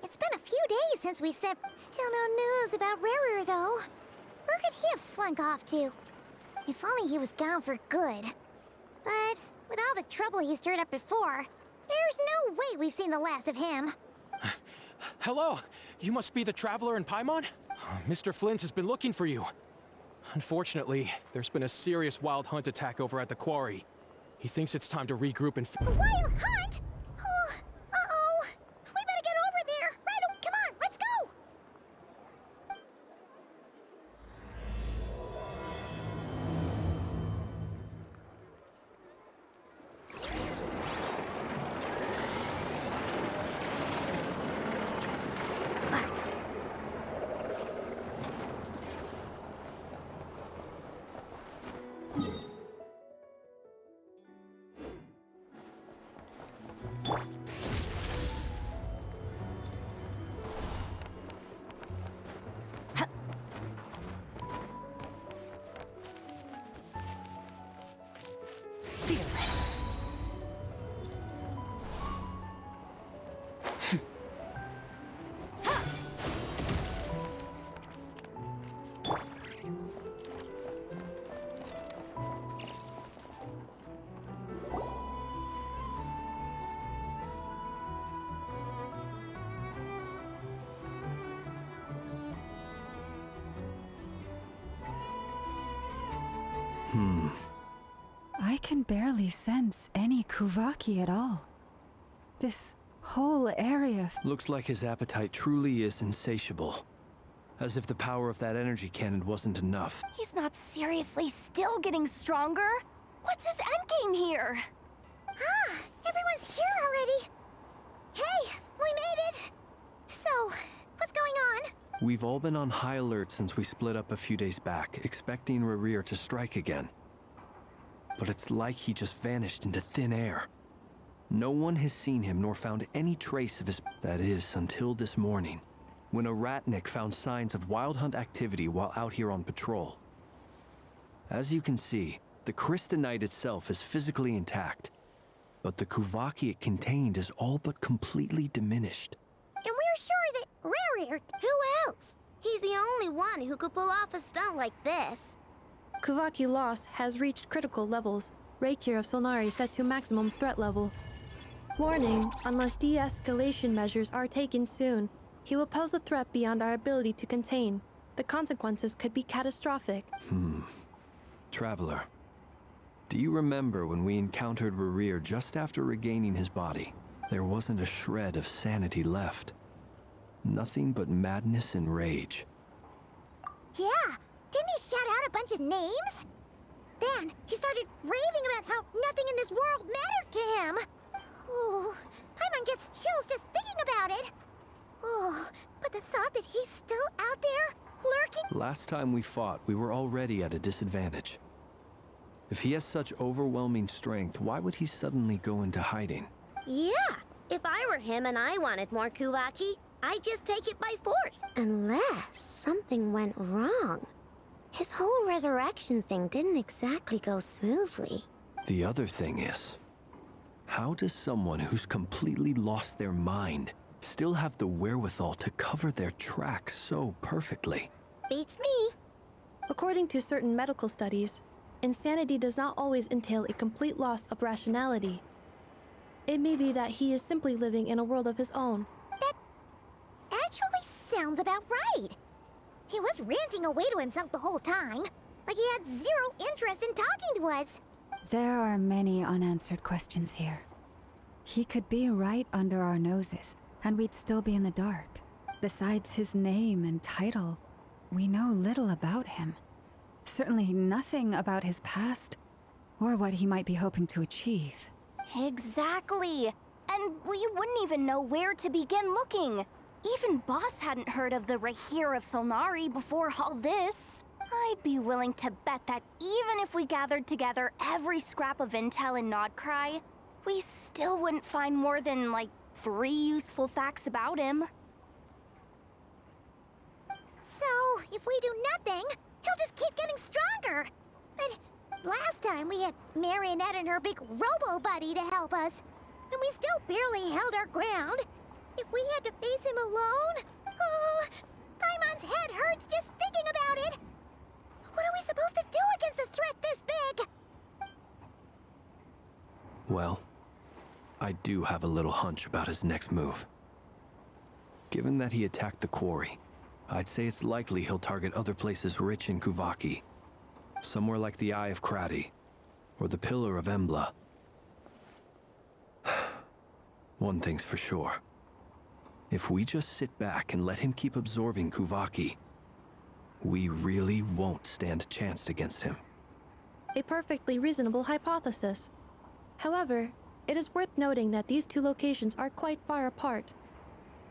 It's been a few days since we sent. Still no news about Rarer, though. Where could he have slunk off to? If only he was gone for good. But with all the trouble he stirred up before, there's no way we've seen the last of him. Hello! You must be the traveler in Paimon? Mr. Flint has been looking for you. Unfortunately, there's been a serious wild hunt attack over at the quarry. He thinks it's time to regroup and... A wild hunt? Oh, uh-oh. We better get over there. Right, come on, let's go! I can barely sense any Kuvaki at all. This whole area... Looks like his appetite truly is insatiable. As if the power of that energy cannon wasn't enough. He's not seriously still getting stronger? What's his endgame here? Ah, everyone's here already. Hey, we made it. So, what's going on? We've all been on high alert since we split up a few days back, expecting Rarir to strike again. But it's like he just vanished into thin air. No one has seen him nor found any trace of his... That is, until this morning, when a ratnik found signs of wild hunt activity while out here on patrol. As you can see, the crystalline itself is physically intact, but the Kuvaki it contained is all but completely diminished. And we're sure that Rarir... Who else? He's the only one who could pull off a stunt like this. Kuvaki loss has reached critical levels. Reikir of Solnari set to maximum threat level. Warning, unless de-escalation measures are taken soon, he will pose a threat beyond our ability to contain. The consequences could be catastrophic. Traveler, do you remember when we encountered Rarir just after regaining his body? There wasn't a shred of sanity left. Nothing but madness and rage. Yeah, didn't he shout out a bunch of names? Then he started raving about how nothing in this world mattered to him. Oh, Paimon gets chills just thinking about it. Oh, but the thought that he's still out there, lurking... Last time we fought, we were already at a disadvantage. If he has such overwhelming strength, why would he suddenly go into hiding? Yeah, if I were him and I wanted more Kuvaki, I'd just take it by force. Unless something went wrong. His whole resurrection thing didn't exactly go smoothly. The other thing is, how does someone who's completely lost their mind still have the wherewithal to cover their tracks so perfectly? Beats me. According to certain medical studies, insanity does not always entail a complete loss of rationality. It may be that he is simply living in a world of his own. That actually sounds about right. He was ranting away to himself the whole time, like he had zero interest in talking to us. There are many unanswered questions here. He could be right under our noses, and we'd still be in the dark. Besides his name and title, we know little about him. Certainly nothing about his past, or what he might be hoping to achieve. Exactly. And we wouldn't even know where to begin looking. Even Boss hadn't heard of the Rahere of Solnari before all this. I'd be willing to bet that even if we gathered together every scrap of intel in Nodcry, we still wouldn't find more than, like, 3 useful facts about him. So, if we do nothing, he'll just keep getting stronger. But last time we had Marionette and her big robo-buddy to help us, and we still barely held our ground. If we had to face him alone? Oh, Paimon's head hurts just thinking about it! What are we supposed to do against a threat this big? Well, I do have a little hunch about his next move. Given that he attacked the quarry, I'd say it's likely he'll target other places rich in Kuvaki. Somewhere like the Eye of Krati, or the Pillar of Embla. One thing's for sure. If we just sit back and let him keep absorbing Kuvaki, we really won't stand a chance against him. A perfectly reasonable hypothesis. However, it is worth noting that these two locations are quite far apart.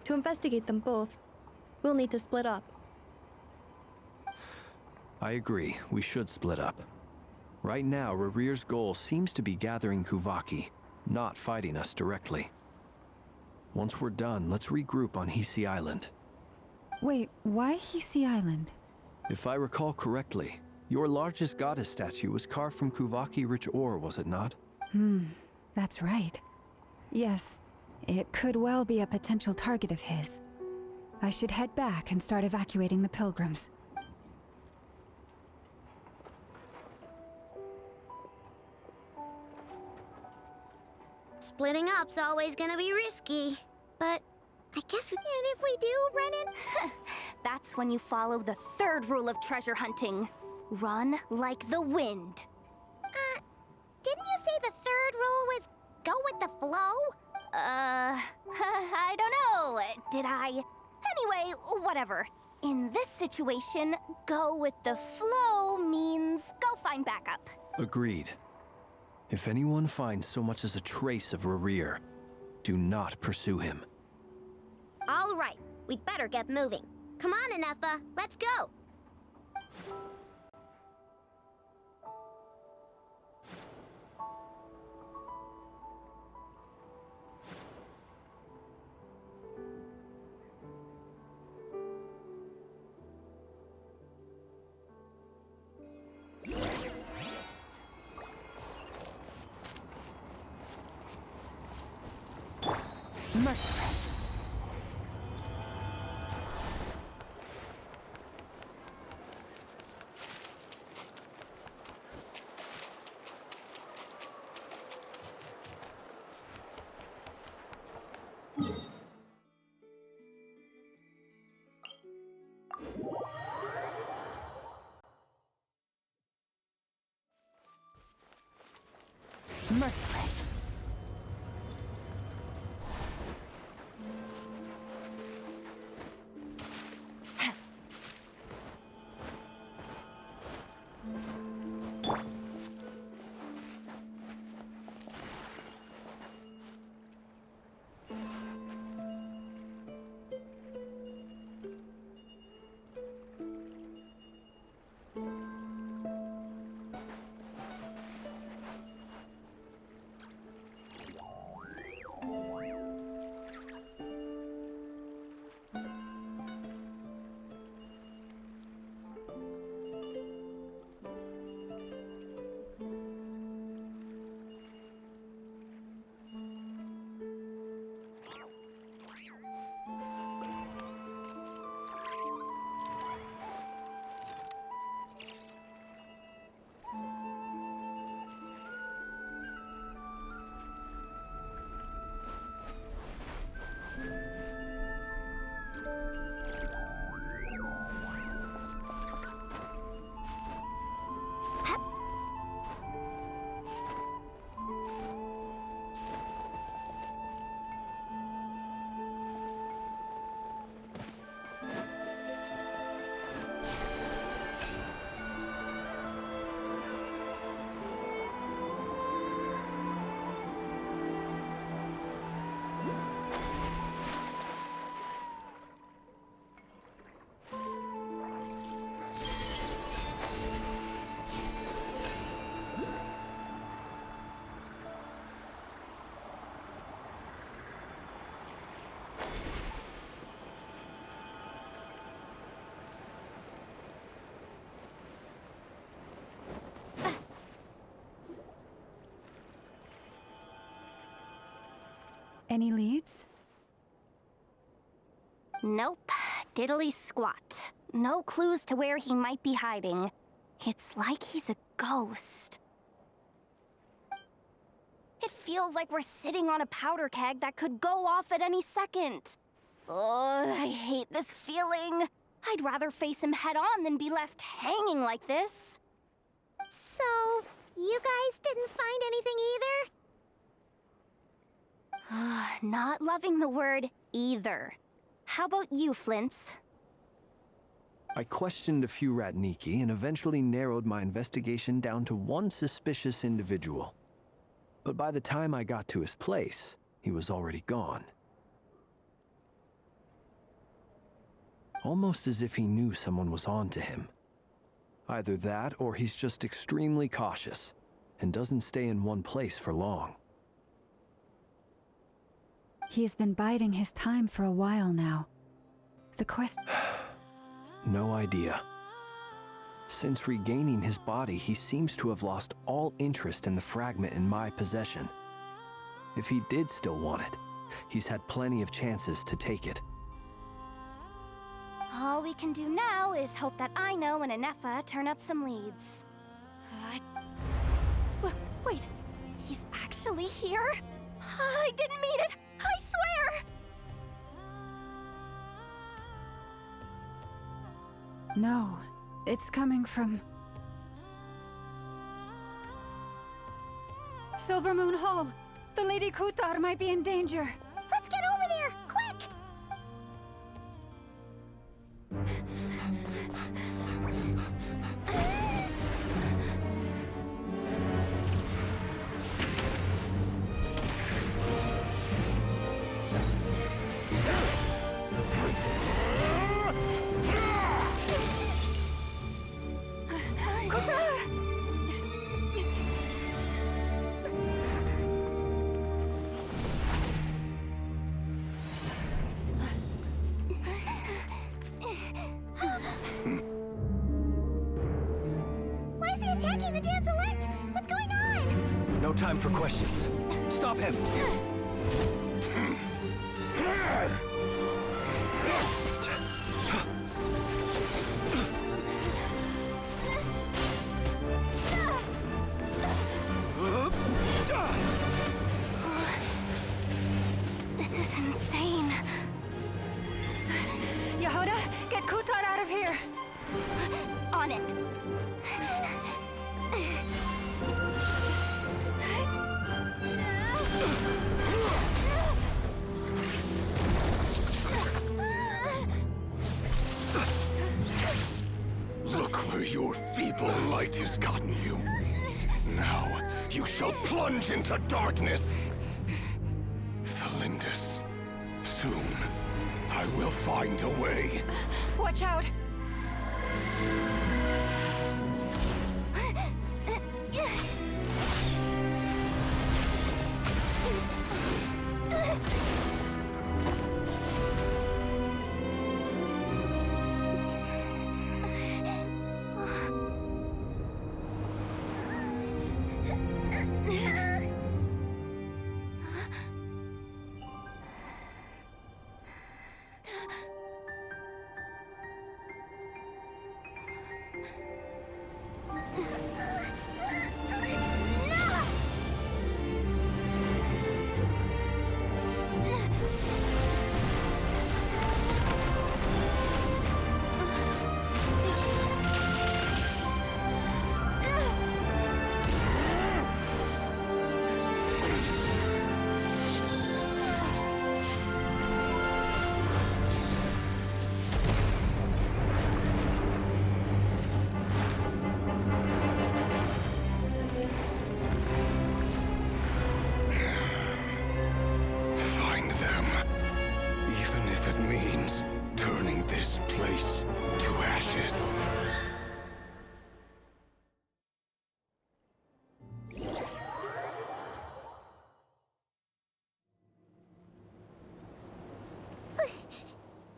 To investigate them both, we'll need to split up. I agree, we should split up. Right now, Rarir's goal seems to be gathering Kuvaki, not fighting us directly. Once we're done, let's regroup on Hisi Island. Wait, why Hisi Island? If I recall correctly, your largest goddess statue was carved from Kuvaki-rich ore, was it not? That's right. Yes, it could well be a potential target of his. I should head back and start evacuating the pilgrims. Splitting up's always gonna be risky. But I guess and if we do run in... That's when you follow the third rule of treasure hunting. Run like the wind. Didn't you say the third rule was go with the flow? I don't know. Did I? Anyway, whatever. In this situation, go with the flow means go find backup. Agreed. If anyone finds so much as a trace of Rarir, do not pursue him. All right, we'd better get moving. Come on, Ineffa, let's go. Merciless. Merciless. Any leads? Nope. Diddly squat. No clues to where he might be hiding. It's like he's a ghost. It feels like we're sitting on a powder keg that could go off at any second. Ugh, I hate this feeling. I'd rather face him head on than be left hanging like this. So, you guys didn't find anything either? Not loving the word either. How about you, Flints? I questioned a few Ratniki and eventually narrowed my investigation down to one suspicious individual. But by the time I got to his place, he was already gone. Almost as if he knew someone was on to him. Either that, or he's just extremely cautious and doesn't stay in one place for long. He's been biding his time for a while now. The question... No idea. Since regaining his body, he seems to have lost all interest in the fragment in my possession. If he did still want it, he's had plenty of chances to take it. All we can do now is hope that Ino and Anefa turn up some leads. Wait, he's actually here? I didn't mean it! I swear! No, it's coming from... Silver Moon Hall! The Lady Kutar might be in danger! Let's get over there, quick! Why is he attacking the damsel elect? What's going on? No time for questions. Stop him! This is insane. Yehoda, get Kutar out of here! On it. Look where your feeble light has gotten you. Now, you shall plunge into darkness. Thalindus, soon, I will find a way. Watch out!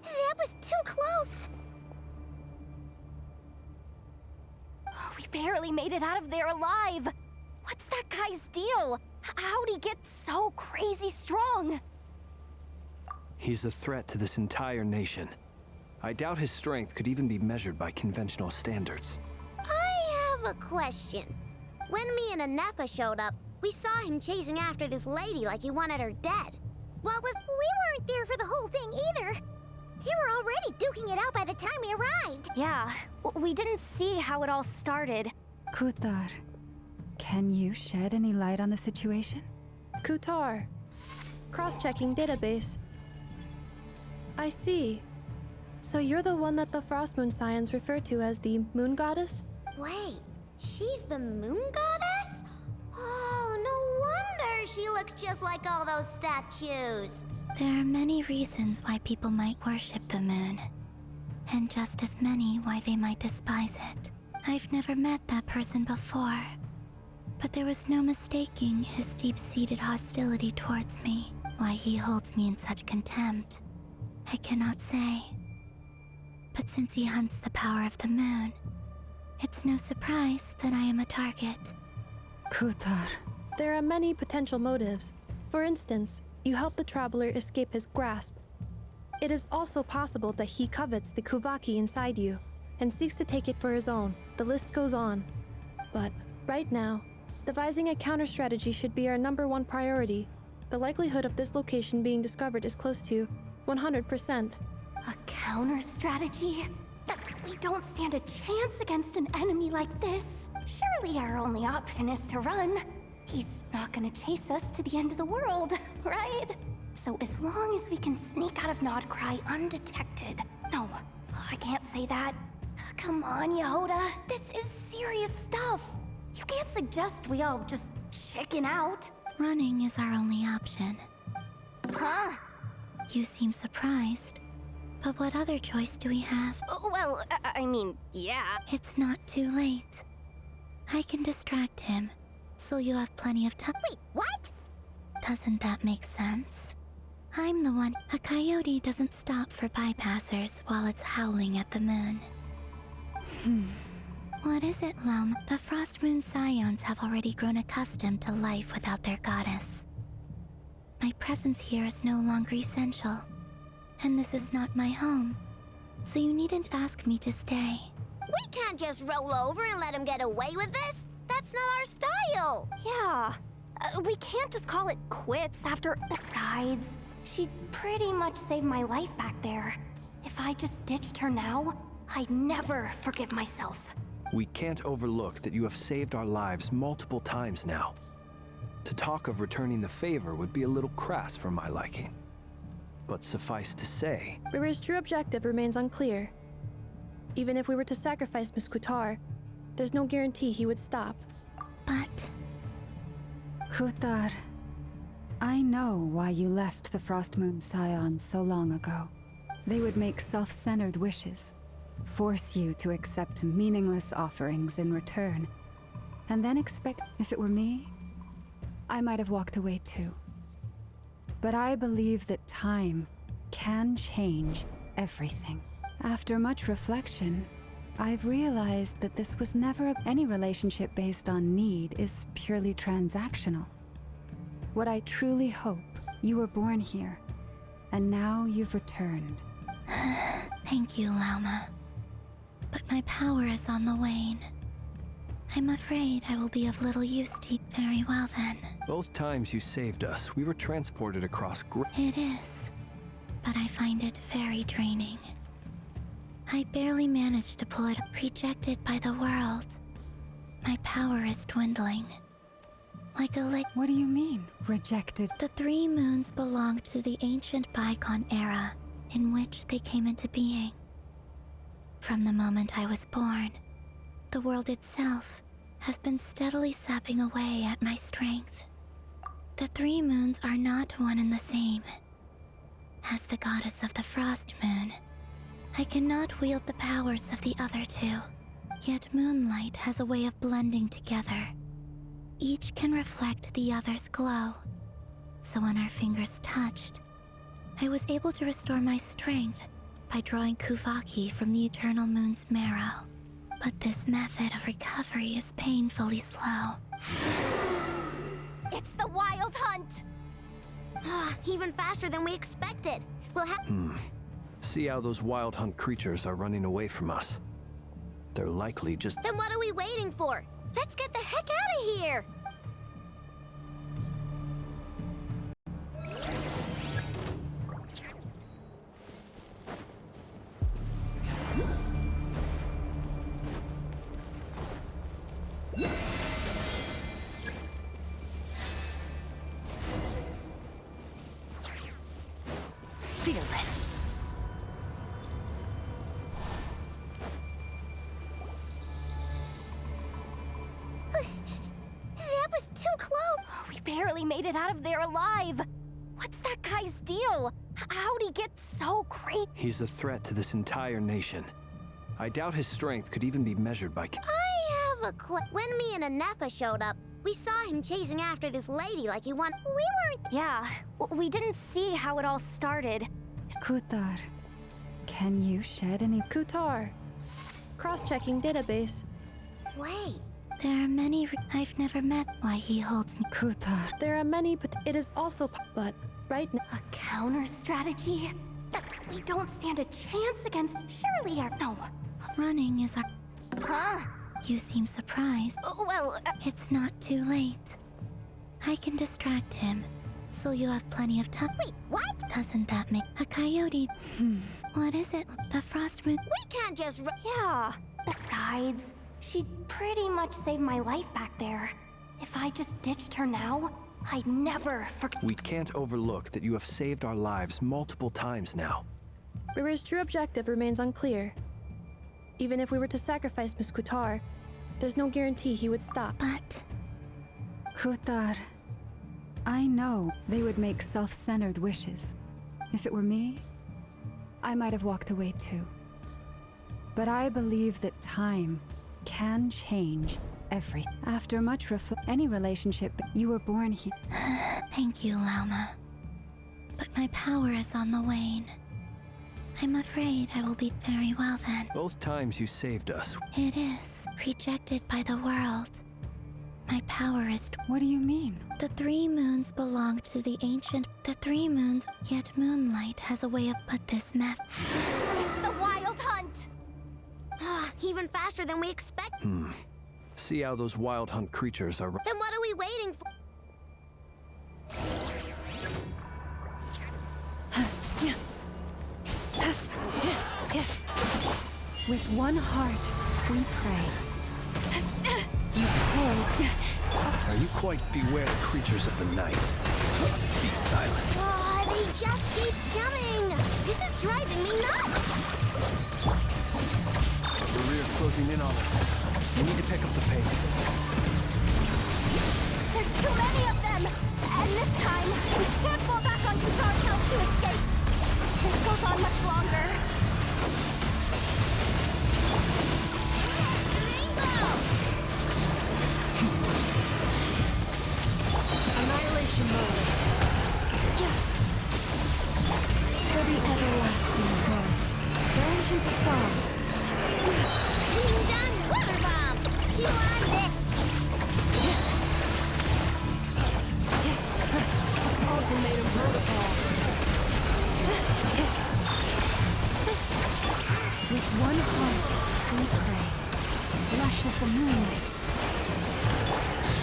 That was too close! We barely made it out of there alive. What's that guy's deal? How'd he get so crazy strong? He's a threat to this entire nation. I doubt his strength could even be measured by conventional standards. I have a question. When me and Anefa showed up, we saw him chasing after this lady like he wanted her dead. We weren't there for the whole thing either. They were already duking it out by the time we arrived. Yeah, we didn't see how it all started. Kutar, can you shed any light on the situation? Kutar. Cross-checking database. I see. So you're the one that the Frost Moon Scions refer to as the Moon Goddess? Wait, she's the moon goddess? Oh, no wonder she looks just like all those statues. There are many reasons why people might worship the moon, and just as many why they might despise it. I've never met that person before, but there was no mistaking his deep-seated hostility towards me. Why he holds me in such contempt, I cannot say. But since he hunts the power of the moon, it's no surprise that I am a target. Kutar. There are many potential motives. For instance, you help the traveler escape his grasp. It is also possible that he covets the Kuvaki inside you and seeks to take it for his own. The list goes on. But right now, devising a counter strategy should be our #1 priority. The likelihood of this location being discovered is close to 100%. A counter strategy? We don't stand a chance against an enemy like this. Surely our only option is to run. He's not gonna chase us to the end of the world, right? So as long as we can sneak out of Nodcry undetected. No, I can't say that. Come on, Yehoda. This is serious stuff. You can't suggest we all just chicken out. Running is our only option. Huh? You seem surprised. But what other choice do we have? Well, I mean, yeah. It's not too late. I can distract him, so you have plenty of time. Wait, what? Doesn't that make sense? I'm the one. A coyote doesn't stop for bypassers while it's howling at the moon. What is it, Lum? The Frost Moon Scions have already grown accustomed to life without their goddess. My presence here is no longer essential, and this is not my home, so you needn't ask me to stay. We can't just roll over and let him get away with this. That's not our style. Yeah. We can't just call it quits after... Besides, she pretty much saved my life back there. If I just ditched her now, I'd never forgive myself. We can't overlook that you have saved our lives multiple times now. To talk of returning the favor would be a little crass for my liking. But suffice to say... Rira's true objective remains unclear. Even if we were to sacrifice Miss Kutar, there's no guarantee he would stop. But... Kutar, I know why you left the Frost Moon Scions so long ago. They would make self-centered wishes, force you to accept meaningless offerings in return, and then expect... If it were me, I might have walked away too. But I believe that time can change everything. After much reflection, I've realized that this was never... Any relationship based on need is purely transactional. What I truly hope, you were born here, and now you've returned. Thank you, Lauma. But my power is on the wane. I'm afraid I will be of little use to you. Very well then. Both times you saved us, we were transported across It is, but I find it very draining. I barely managed to pull it, rejected by the world. My power is dwindling. Like a lake. What do you mean, rejected? The 3 moons belong to the ancient bygone era in which they came into being. From the moment I was born, the world itself has been steadily sapping away at my strength. The 3 moons are not one and the same. As the goddess of the Frost Moon, I cannot wield the powers of the other 2. Yet moonlight has a way of blending together. Each can reflect the other's glow. So when our fingers touched, I was able to restore my strength by drawing Kuvaki from the eternal moon's marrow. But this method of recovery is painfully slow. It's the Wild Hunt! Even faster than we expected. We'll have. See how those wild hunt creatures are running away from us. They're likely just... Then what are we waiting for? Let's get the heck out of here! Fearless. That was too close! We barely made it out of there alive. What's that guy's deal? How'd he get so great? He's a threat to this entire nation. I doubt his strength could even be measured by... I have a When me and Anefa showed up, we saw him chasing after this lady like he wanted. We weren't. Yeah, we didn't see how it all started. Kutar, can you shed any... Kutar. Cross-checking database. Wait. There are many I've never met why he holds me. Kutar. There are many, but it is also... But right now... A counter strategy? We don't stand a chance against... Surely our... No. Running is our... Huh? You seem surprised. Well, It's not too late. I can distract him, so you have plenty of time. Wait, what? Doesn't that make... A coyote... What is it? The frost moon... We can't just. yeah. Besides, she'd pretty much saved my life back there. If I just ditched her now, I'd never forget. We can't overlook that you have saved our lives multiple times now. Riri's true objective remains unclear. Even if we were to sacrifice Miss Kutar, there's no guarantee he would stop. But... Kutar, I know they would make self-centered wishes. If it were me, I might have walked away too. But I believe that time can change everything. After much any relationship, you were born here. Thank you, Lauma. But my power is on the wane. I'm afraid I will be very well then. Both times you saved us. It is rejected by the world. My power is... What do you mean? The 3 moons belong to the ancient... The 3 moons, yet moonlight has a way of... But this meth... It's the wild hunt! Even faster than we expect. See how those wild hunt creatures are... Then what are we waiting for? With one heart, we pray. You pray. Are you quite beware the creatures of the night? Be silent. They just keep coming. This is driving me nuts. The rear's closing in on us. We need to pick up the pace. There's too many of them! And this time, we can't fall back on Kutar's help to escape. This goes on much longer. Annihilation mode. For the everlasting forest. Genshin's a song. Done water bomb. Chew on this. Ultimatum protocol. With one heart, we pray. Lush as the moonlight.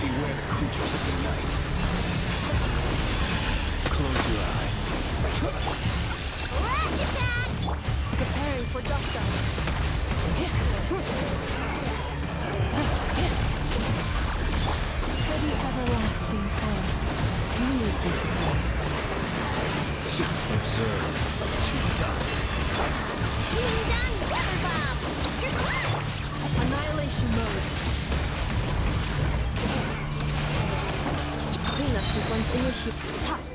Beware the creatures of the night. Close your eyes. Flash attack. Preparing for dust down. For the everlasting forest, leave this place. Observe. To dust. Done water bomb. Here's one. Annihilation mode. Cleanup sequence initiated.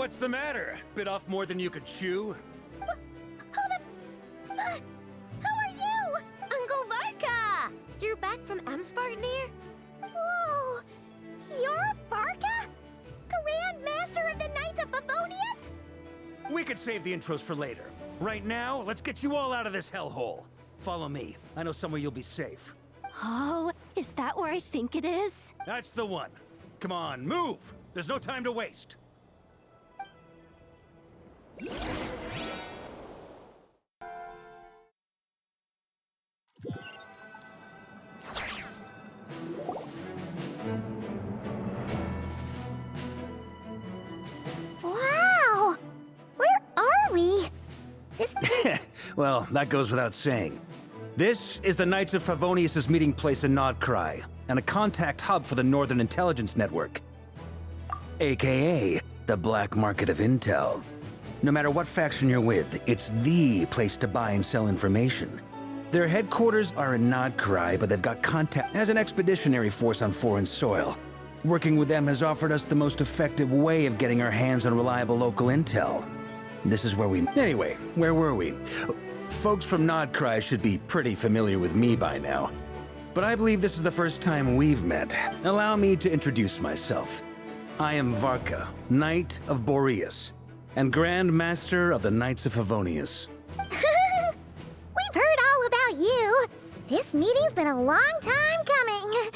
What's the matter? Bit off more than you could chew? Who are you? Uncle Varka! You're back from Amsvartnir? Whoa! You're Varka? Grand Master of the Knights of Favonius? We could save the intros for later. Right now, let's get you all out of this hellhole. Follow me. I know somewhere you'll be safe. Oh, is that where I think it is? That's the one. Come on, move! There's no time to waste. Wow! Where are we? This... Well, that goes without saying. This is the Knights of Favonius' meeting place in Nodcry, and a contact hub for the Northern Intelligence Network. AKA, the black market of intel. No matter what faction you're with, it's the place to buy and sell information. Their headquarters are in Nodcry, but they've got contact as an expeditionary force on foreign soil. Working with them has offered us the most effective way of getting our hands on reliable local intel. This is where we... Anyway, where were we? Folks from Nodcry should be pretty familiar with me by now. But I believe this is the first time we've met. Allow me to introduce myself. I am Varka, Knight of Boreas, and Grand Master of the Knights of Favonius. We've heard all about you. This meeting's been a long time coming.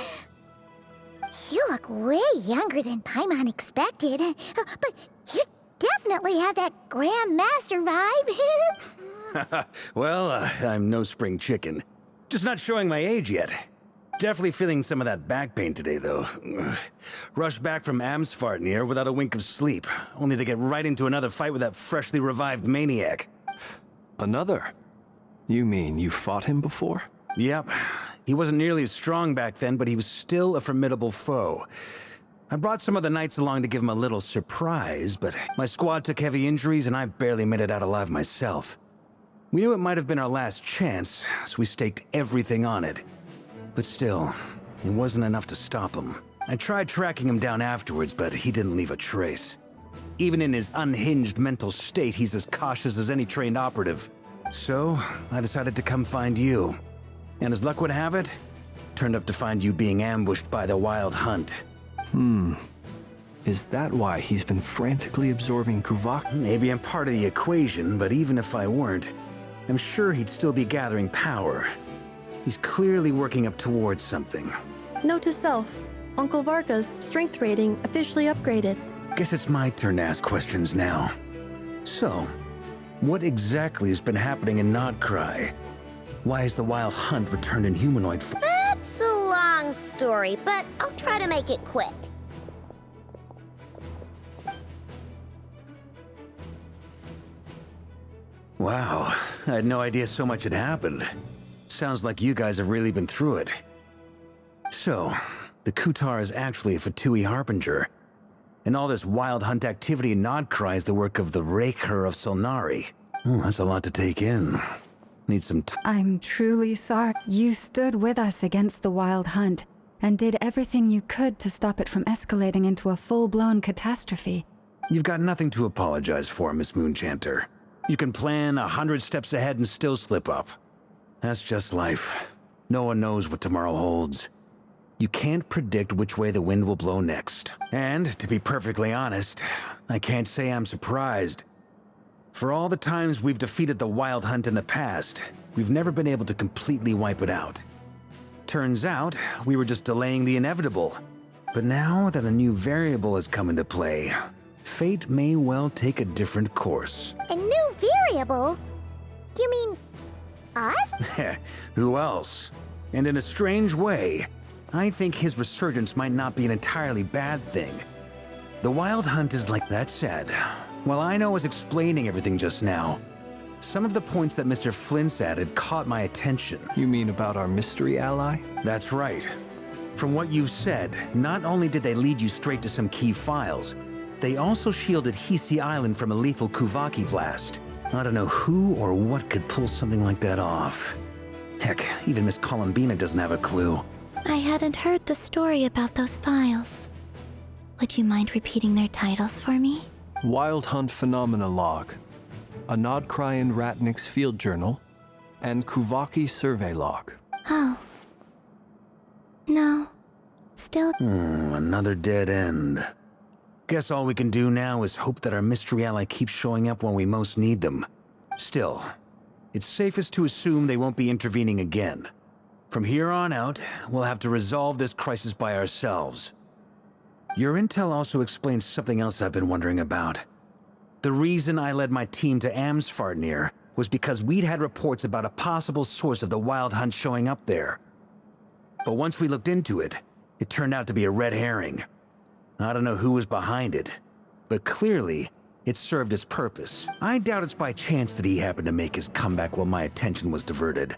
You look way younger than Paimon expected. But you definitely have that Grand Master vibe. Well, I'm no spring chicken. Just not showing my age yet. Definitely feeling some of that back pain today, though. Rushed back from Amsvartnir without a wink of sleep, only to get right into another fight with that freshly revived maniac. Another? You mean you fought him before? Yep. He wasn't nearly as strong back then, but he was still a formidable foe. I brought some of the knights along to give him a little surprise, but my squad took heavy injuries and I barely made it out alive myself. We knew it might have been our last chance, so we staked everything on it. But still, it wasn't enough to stop him. I tried tracking him down afterwards, but he didn't leave a trace. Even in his unhinged mental state, he's as cautious as any trained operative. So, I decided to come find you. And as luck would have it, turned up to find you being ambushed by the Wild Hunt. Is that why he's been frantically absorbing Kuvak? Maybe I'm part of the equation, but even if I weren't, I'm sure he'd still be gathering power. He's clearly working up towards something. Note to self, Uncle Varka's strength rating officially upgraded. Guess it's my turn to ask questions now. So, what exactly has been happening in Nodcry? Why has the Wild Hunt returned in humanoid form? That's a long story, but I'll try to make it quick. Wow, I had no idea so much had happened. Sounds like you guys have really been through it. So, the Kutar is actually a Fatui Harbinger. And all this Wild Hunt activity in Nodcry is the work of the Raker of Solnari. That's a lot to take in. Need some time. I'm truly sorry. You stood with us against the Wild Hunt and did everything you could to stop it from escalating into a full-blown catastrophe. You've got nothing to apologize for, Miss Moonchanter. You can plan 100 steps ahead and still slip up. That's just life. No one knows what tomorrow holds. You can't predict which way the wind will blow next. And, to be perfectly honest, I can't say I'm surprised. For all the times we've defeated the Wild Hunt in the past, we've never been able to completely wipe it out. Turns out, we were just delaying the inevitable. But now that a new variable has come into play, fate may well take a different course. A new variable? You mean... us? Who else? And in a strange way, I think his resurgence might not be an entirely bad thing. The Wild Hunt is like that said. While I know I was explaining everything just now, some of the points that Mr. Flint's added caught my attention. You mean about our mystery ally? That's right. From what you've said, not only did they lead you straight to some key files, they also shielded Hisi Island from a lethal Kuvaki blast. I don't know who or what could pull something like that off. Heck, even Miss Columbina doesn't have a clue. I hadn't heard the story about those files. Would you mind repeating their titles for me? Wild Hunt Phenomena Log, a Nodcryan Ratnik's Field Journal, and Kuvaki Survey Log. Oh. No. Still. Another dead end. Guess all we can do now is hope that our mystery ally keeps showing up when we most need them. Still, it's safest to assume they won't be intervening again. From here on out, we'll have to resolve this crisis by ourselves. Your intel also explains something else I've been wondering about. The reason I led my team to Amsfarnir was because we'd had reports about a possible source of the Wild Hunt showing up there. But once we looked into it, it turned out to be a red herring. I don't know who was behind it, but clearly, it served its purpose. I doubt it's by chance that he happened to make his comeback while my attention was diverted.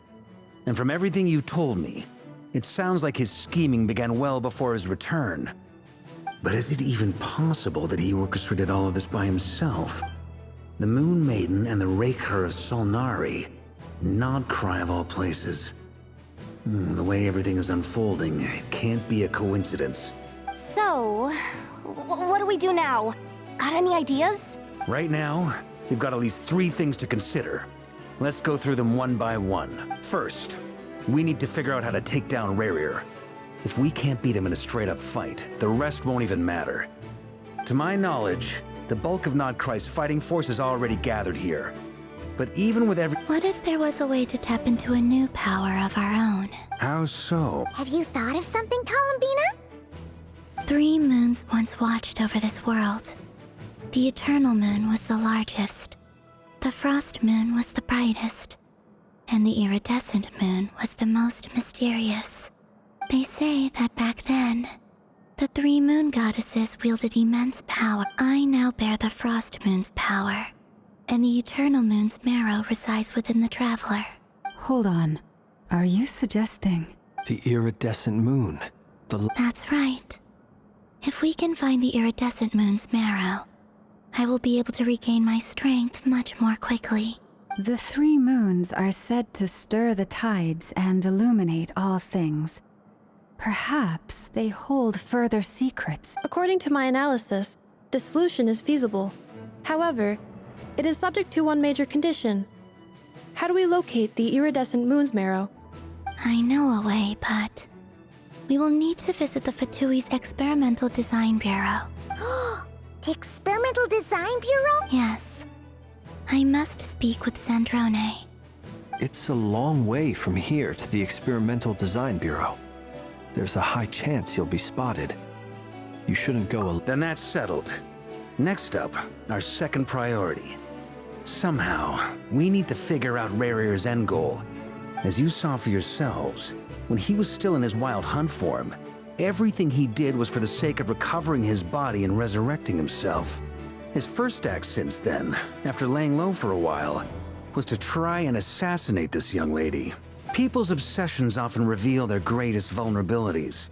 And from everything you told me, it sounds like his scheming began well before his return. But is it even possible that he orchestrated all of this by himself? The Moon Maiden and the Raker of Solnari. Nodcry of all places. The way everything is unfolding, it can't be a coincidence. So, what do we do now? Got any ideas? Right now, we've got at least 3 things to consider. Let's go through them one by one. First, we need to figure out how to take down Rerir. If we can't beat him in a straight-up fight, the rest won't even matter. To my knowledge, the bulk of Nodcry's fighting force is already gathered here. But even with every— What if there was a way to tap into a new power of our own? How so? Have you thought of something, Columbina? 3 moons once watched over this world. The Eternal Moon was the largest. The Frost Moon was the brightest. And the Iridescent Moon was the most mysterious. They say that back then, the 3 moon goddesses wielded immense power. I now bear the Frost Moon's power, and the Eternal Moon's marrow resides within the Traveler. Hold on. Are you suggesting? The Iridescent Moon. That's right. If we can find the Iridescent Moon's marrow, I will be able to regain my strength much more quickly. The 3 moons are said to stir the tides and illuminate all things. Perhaps they hold further secrets. According to my analysis, the solution is feasible. However, it is subject to one major condition. How do we locate the iridescent moon's marrow? I know a way, but we will need to visit the Fatui's Experimental Design Bureau. The Experimental Design Bureau? Yes. I must speak with Sandrone. It's a long way from here to the Experimental Design Bureau. There's a high chance you'll be spotted. You shouldn't go alone. Then that's settled. Next up, our second priority. Somehow, we need to figure out Rerir's end goal. As you saw for yourselves, when he was still in his Wild Hunt form, everything he did was for the sake of recovering his body and resurrecting himself. His first act since then, after laying low for a while, was to try and assassinate this young lady. People's obsessions often reveal their greatest vulnerabilities.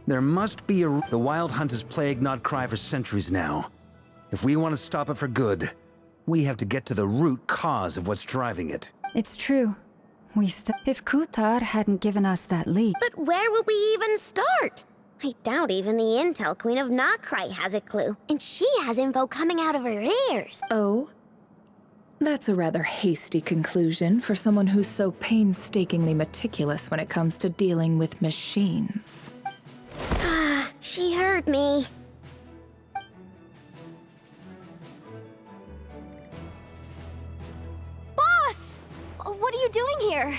There must be The Wild Hunt has plagued Nodcry for centuries now. If we want to stop it for good, we have to get to the root cause of what's driving it. It's true. If Kuthar hadn't given us that leak. But where would we even start? I doubt even the Intel Queen of Nodcry has a clue. And she has info coming out of her ears. Oh? That's a rather hasty conclusion for someone who's so painstakingly meticulous when it comes to dealing with machines. She heard me. Boss! What are you doing here?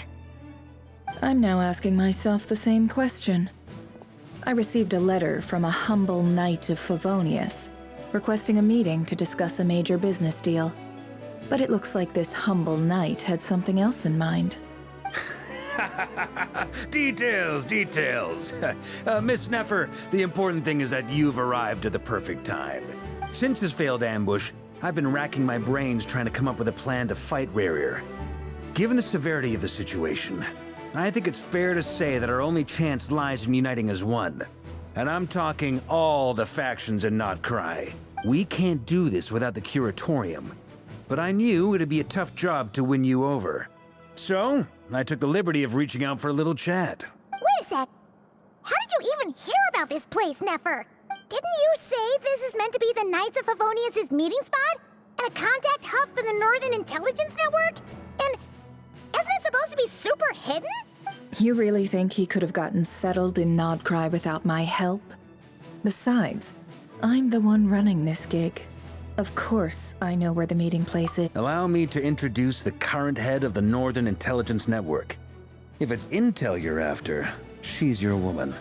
I'm now asking myself the same question. I received a letter from a humble knight of Favonius, requesting a meeting to discuss a major business deal. But it looks like this humble knight had something else in mind. Details. Miss Neffer, the important thing is that you've arrived at the perfect time. Since his failed ambush, I've been racking my brains trying to come up with a plan to fight Rerir. Given the severity of the situation, I think it's fair to say that our only chance lies in uniting as one. And I'm talking all the factions in Nodcry. We can't do this without the Curatorium. But I knew it'd be a tough job to win you over. So, I took the liberty of reaching out for a little chat. Wait a sec. How did you even hear about this place, Neffer? didn't you say this is meant to be the Knights of Favonius' meeting spot? And a contact hub for the Northern Intelligence Network? And isn't it supposed to be super hidden? You really think he could have gotten settled in Nodcry without my help? Besides, I'm the one running this gig. Of course I know where the meeting place is. Allow me to introduce the current head of the Northern Intelligence Network. If it's intel you're after, she's your woman.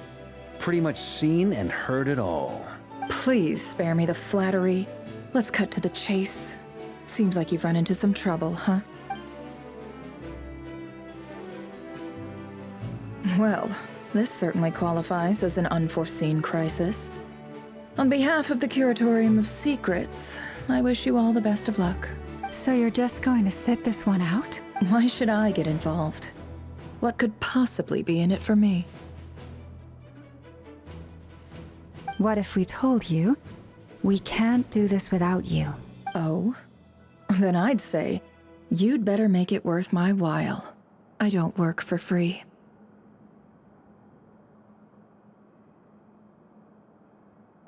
Pretty much seen and heard it all. Please spare me the flattery. Let's cut to the chase. Seems like you've run into some trouble, huh? Well, this certainly qualifies as an unforeseen crisis. On behalf of the Curatorium of Secrets, I wish you all the best of luck. So you're just going to sit this one out? Why should I get involved? What could possibly be in it for me? What if we told you we can't do this without you? Oh? Then I'd say you'd better make it worth my while. I don't work for free.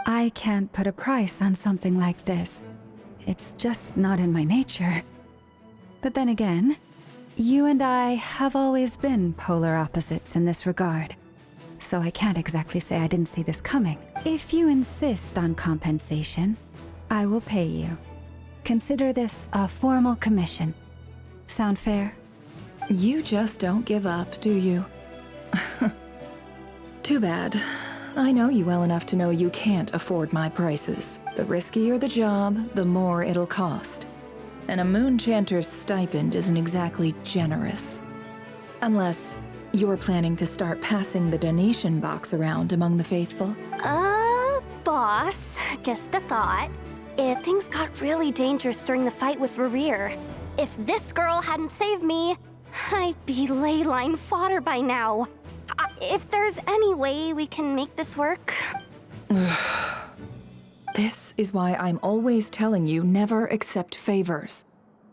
I can't put a price on something like this. It's just not in my nature. But then again, you and I have always been polar opposites in this regard. So I can't exactly say I didn't see this coming. If you insist on compensation, I will pay you. Consider this a formal commission. Sound fair? You just don't give up, do you? Too bad. I know you well enough to know you can't afford my prices. The riskier the job, the more it'll cost. And a Moonchanter's stipend isn't exactly generous. Unless you're planning to start passing the donation box around among the faithful. Boss, just a thought. If things got really dangerous during the fight with Rerir, if this girl hadn't saved me, I'd be ley line fodder by now. If there's any way we can make this work. This is why I'm always telling you never accept favors.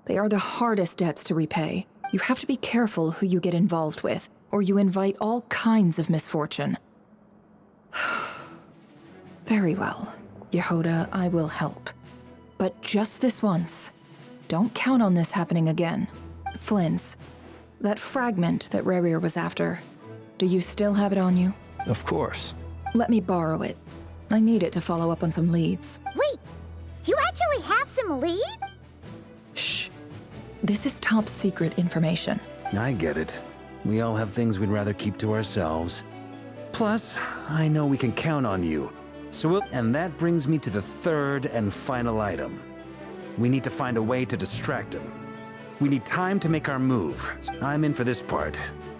They are the hardest debts to repay. You have to be careful who you get involved with, or you invite all kinds of misfortune. Very well, Yehoda, I will help. But just this once. Don't count on this happening again. Flynn's, that fragment that Rerir was after, do you still have it on you? Of course. Let me borrow it. I need it to follow up on some leads. Wait, you actually have some lead? Shh. This is top secret information. I get it. We all have things we'd rather keep to ourselves. Plus, I know we can count on you. And that brings me to the third and final item. We need to find a way to distract him. We need time to make our move. I'm in for this part,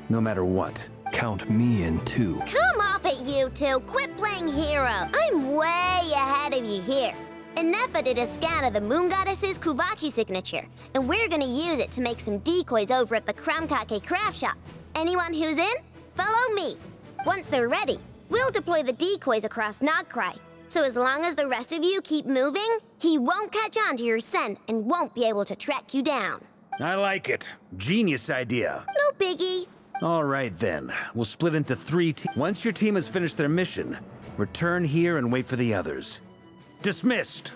no matter what. Count me in too. Come off it, you two. Quit playing hero. I'm way ahead of you here. Nefa did a scan of the Moon Goddess's Kuvaki signature, and we're gonna use it to make some decoys over at the Kramkake craft shop. Anyone who's in, follow me. Once they're ready, we'll deploy the decoys across Nodcry. So as long as the rest of you keep moving, he won't catch on to your scent and won't be able to track you down. I like it. Genius idea. No biggie. All right then. We'll split into 3 teams. Once your team has finished their mission, return here and wait for the others. Dismissed!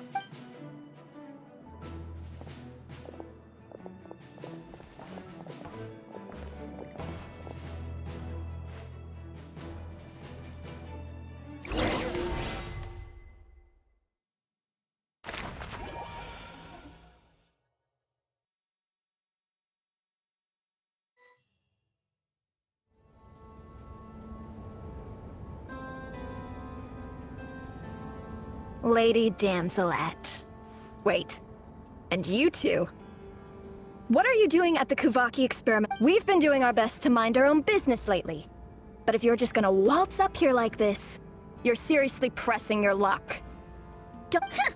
Lady Damselette. Wait, and you two? What are you doing at the Kuvaki experiment? We've been doing our best to mind our own business lately. But if you're just gonna waltz up here like this, you're seriously pressing your luck. Don't... Huh.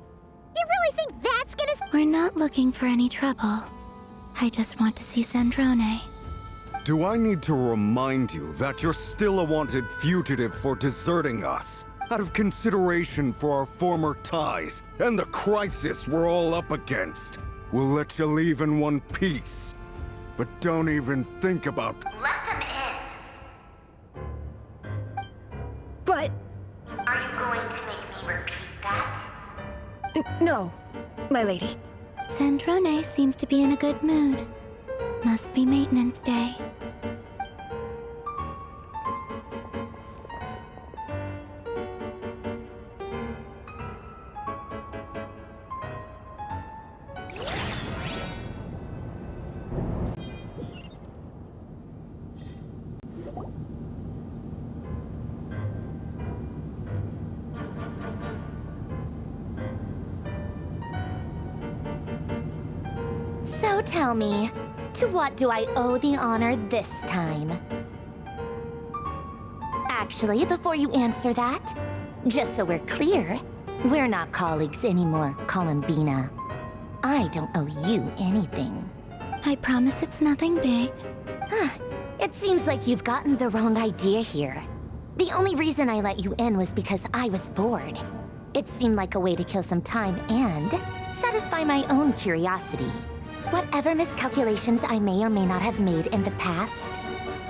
You really think that's gonna... We're not looking for any trouble. I just want to see Zandrone. Do I need to remind you that you're still a wanted fugitive for deserting us? Out of consideration for our former ties and the crisis we're all up against. We'll let you leave in one piece. But don't even think about... Let them in. But Are you going to make me repeat that? No, my lady. Sandrone seems to be in a good mood. Must be maintenance day. So tell me, to what do I owe the honor this time? Actually, before you answer that, just so we're clear, we're not colleagues anymore, Columbina. I don't owe you anything. I promise it's nothing big. It seems like you've gotten the wrong idea here. The only reason I let you in was because I was bored. It seemed like a way to kill some time and satisfy my own curiosity. Whatever miscalculations I may or may not have made in the past,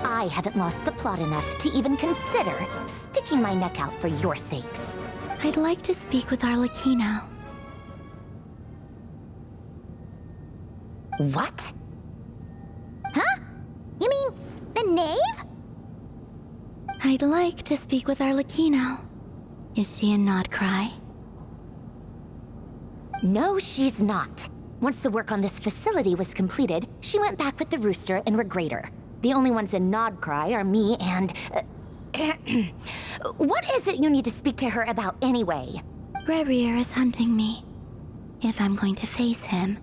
I haven't lost the plot enough to even consider sticking my neck out for your sakes. I'd like to speak with Arlecchino. What? Huh? You mean the knave? I'd like to speak with Arlecchino. Is she in Nodcry? No, she's not. Once the work on this facility was completed, she went back with the Rooster and Regrator. The only ones in Nodcry are me and... What is it you need to speak to her about anyway? Rerir is hunting me. If I'm going to face him,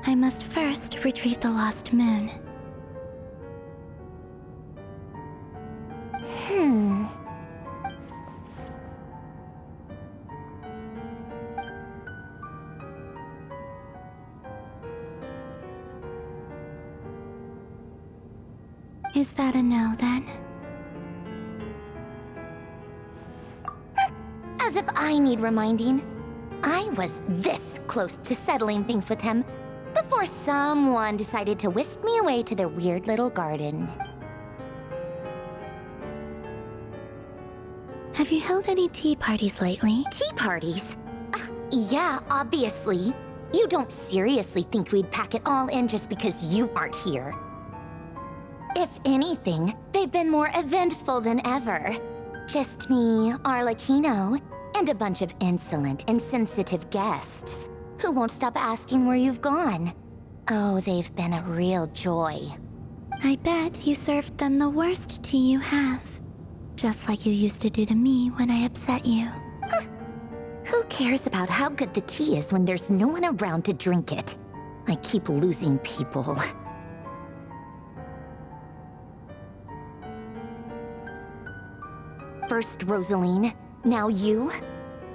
I must first retrieve the lost moon. Is that a no, then? As if I need reminding. I was this close to settling things with him before someone decided to whisk me away to their weird little garden. Have you held any tea parties lately? Tea parties? Yeah, obviously. You don't seriously think we'd pack it all in just because you aren't here. If anything, they've been more eventful than ever. Just me, Arlecchino, and a bunch of insolent, insensitive guests who won't stop asking where you've gone. Oh, they've been a real joy. I bet you served them the worst tea you have. Just like you used to do to me when I upset you. Who cares about how good the tea is when there's no one around to drink it? I keep losing people. First Rosaline, now you?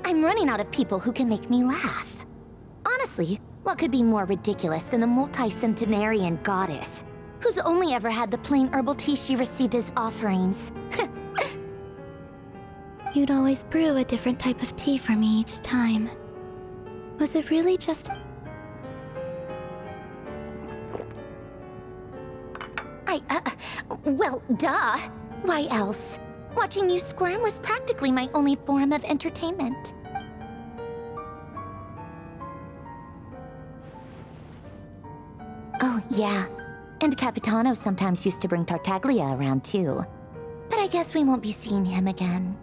I'm running out of people who can make me laugh. Honestly, what could be more ridiculous than a multi-centenarian goddess who's only ever had the plain herbal tea she received as offerings? You'd always brew a different type of tea for me each time. Was it really just... Well, duh. Why else? Watching you squirm was practically my only form of entertainment. Oh, yeah. And Capitano sometimes used to bring Tartaglia around, too. But I guess we won't be seeing him again.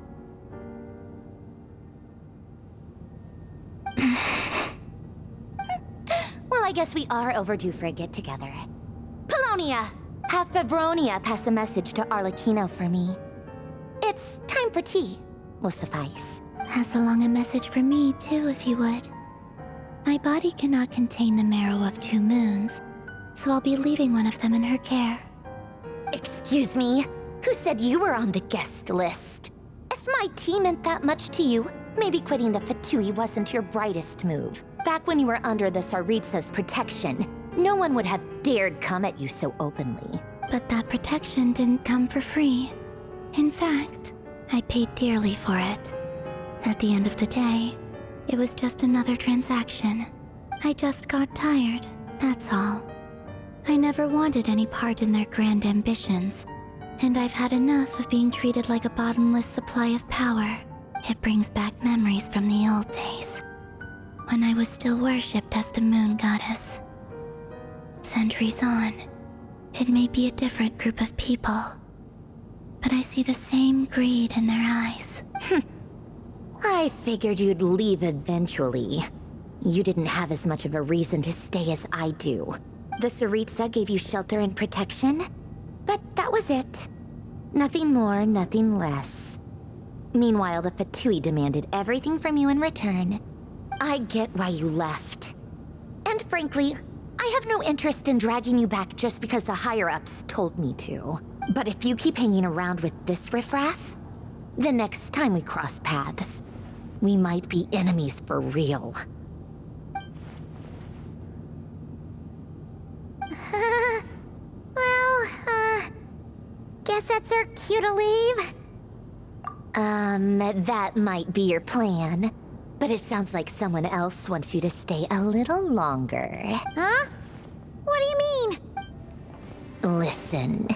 Well, I guess we are overdue for a get-together. Polonia! Have Fevronia pass a message to Arlecchino for me. It's time for tea. Will suffice. Pass along a message for me, too, if you would. My body cannot contain the marrow of 2 moons, so I'll be leaving one of them in her care. Excuse me? Who said you were on the guest list? If my tea meant that much to you, maybe quitting the Fatui wasn't your brightest move. Back when you were under the Tsaritsa's protection, no one would have dared come at you so openly. But that protection didn't come for free. In fact, I paid dearly for it. At the end of the day, it was just another transaction. I just got tired, that's all. I never wanted any part in their grand ambitions, and I've had enough of being treated like a bottomless supply of power. It brings back memories from the old days, when I was still worshipped as the moon goddess. Centuries on, it may be a different group of people, but I see the same greed in their eyes. I figured you'd leave eventually. You didn't have as much of a reason to stay as I do. The Tsaritsa gave you shelter and protection, but that was it. Nothing more, nothing less. Meanwhile, the Fatui demanded everything from you in return. I get why you left. And frankly, I have no interest in dragging you back just because the higher-ups told me to. But if you keep hanging around with this riffraff, the next time we cross paths, we might be enemies for real. Guess that's our cue to leave. That might be your plan. But it sounds like someone else wants you to stay a little longer. Huh? What do you mean? Listen.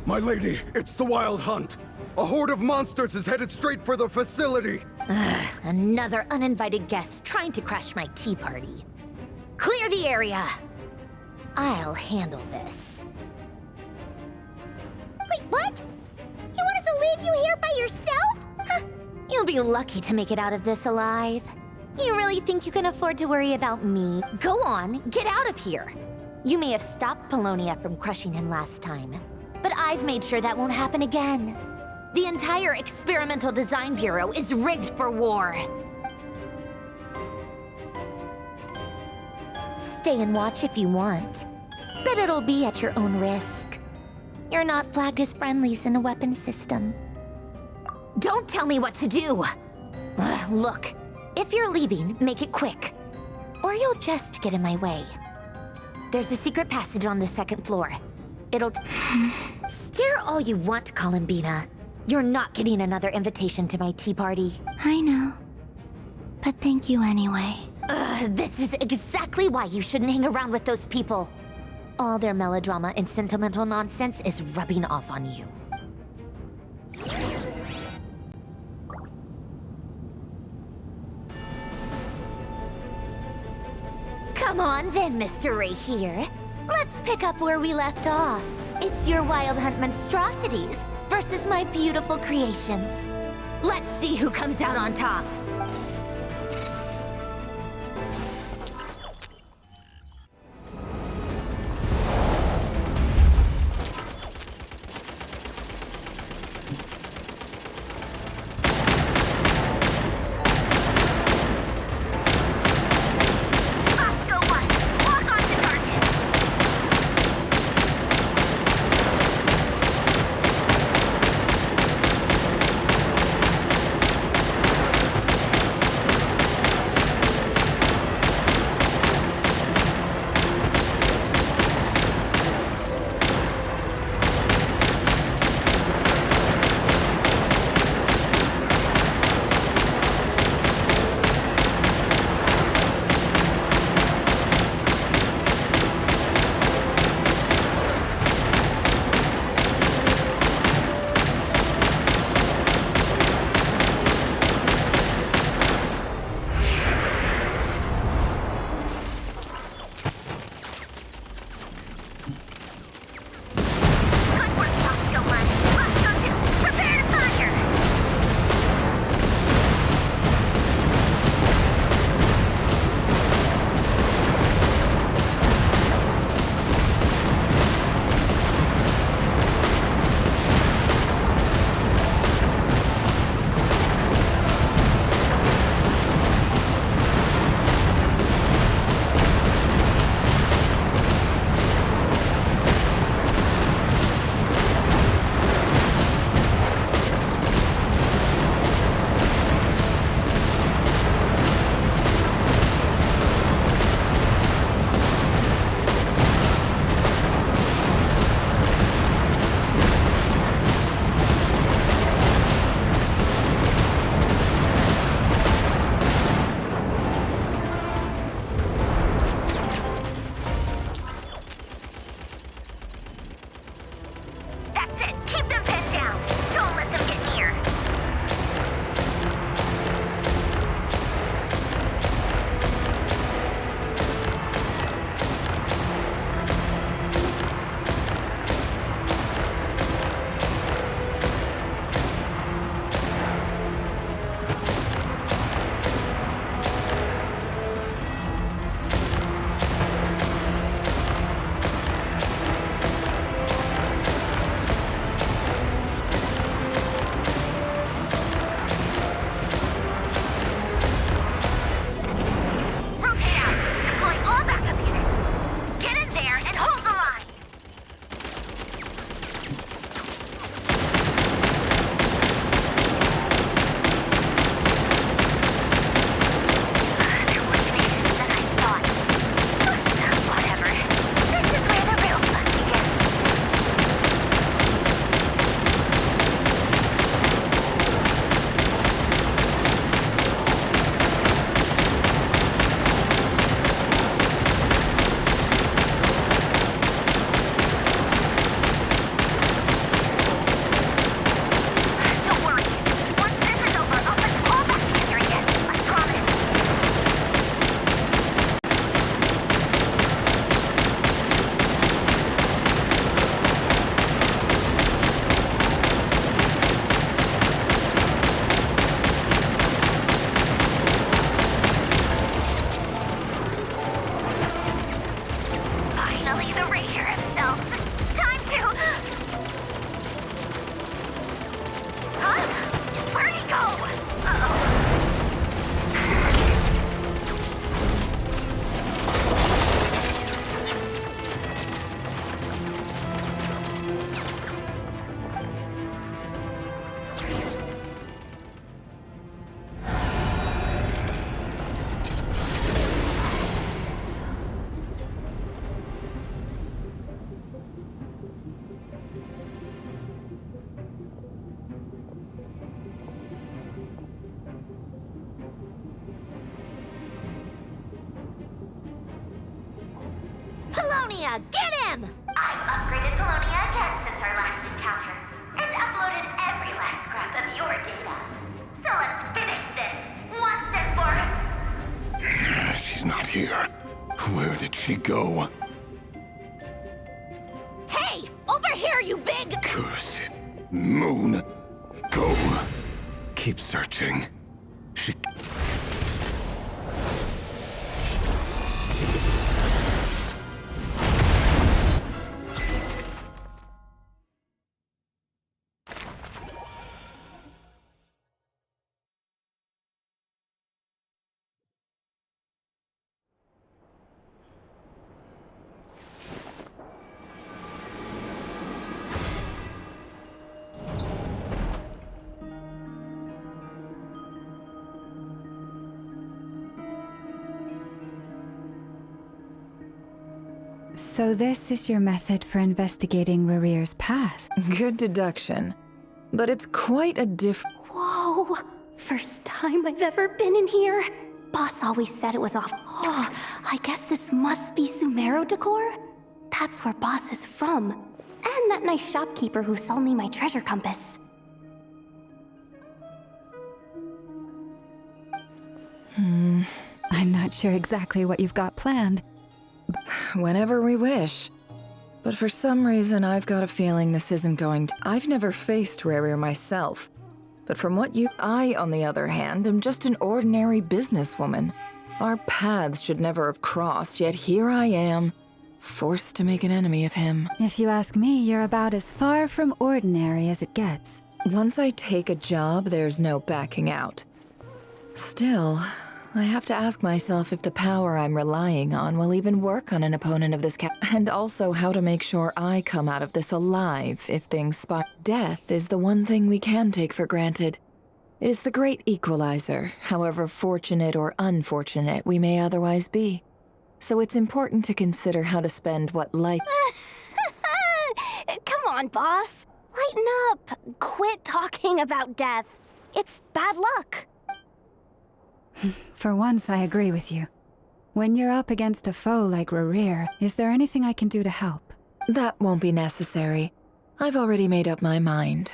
My lady, it's the Wild Hunt. A horde of monsters is headed straight for the facility. Another uninvited guest trying to crash my tea party. Clear the area. I'll handle this. Wait, what? You want us to leave you here by yourself? Huh. You'll be lucky to make it out of this alive. You really think you can afford to worry about me? Go on, get out of here. You may have stopped Polonia from crushing him last time, but I've made sure that won't happen again. The entire Experimental Design Bureau is rigged for war. Stay and watch if you want, but it'll be at your own risk. You're not flagged as friendlies in the weapons system. Don't tell me what to do! Look, if you're leaving, make it quick, or you'll just get in my way. There's a secret passage on the second floor. It'll... Stare all you want, Columbina. You're not getting another invitation to my tea party. I know. But thank you anyway. This is exactly why you shouldn't hang around with those people. All their melodrama and sentimental nonsense is rubbing off on you. Come on then, Mr. Ray here. Let's pick up where we left off. It's your Wild Hunt monstrosities versus my beautiful creations. Let's see who comes out on top. Finally, the Ranger himself. Time to... Huh? Where'd he go? Uh-oh. Polonia, get him! I've upgraded Polonia again since our last encounter, and uploaded every last scrap of your data. So let's finish this, once and for... She's not here. Where did she go? Hey! Over here, you big... Curse it. Moon. Go. Keep searching. She... So this is your method for investigating Rarir's past? Good deduction. But it's quite a Whoa! First time I've ever been in here. Boss always said it was off. Oh, I guess this must be Sumero decor? That's where Boss is from. And that nice shopkeeper who sold me my treasure compass. I'm not sure exactly what you've got planned. Whenever we wish. But for some reason, I've got a feeling this isn't going to... I've never faced Rarir myself. But from what I, on the other hand, am just an ordinary businesswoman. Our paths should never have crossed, yet here I am, forced to make an enemy of him. If you ask me, you're about as far from ordinary as it gets. Once I take a job, there's no backing out. Still, I have to ask myself if the power I'm relying on will even work on an opponent of this and also how to make sure I come out of this alive if things spot. Death is the one thing we can take for granted. It is the great equalizer, however fortunate or unfortunate we may otherwise be. So it's important to consider how to spend what life... Come on, boss. Lighten up. Quit talking about death. It's bad luck. For once, I agree with you. When you're up against a foe like Rarir, is there anything I can do to help? That won't be necessary. I've already made up my mind.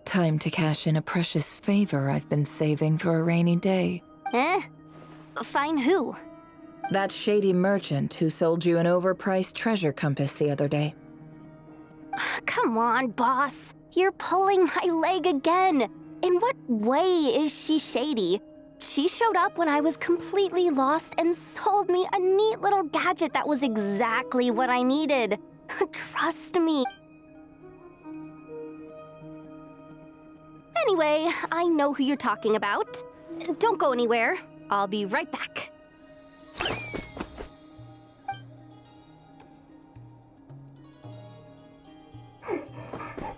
Time to cash in a precious favor I've been saving for a rainy day. Eh? Fine who? That shady merchant who sold you an overpriced treasure compass the other day. Come on, boss. You're pulling my leg again. In what way is she shady? She showed up when I was completely lost and sold me a neat little gadget that was exactly what I needed. Trust me. Anyway, I know who you're talking about. Don't go anywhere. I'll be right back.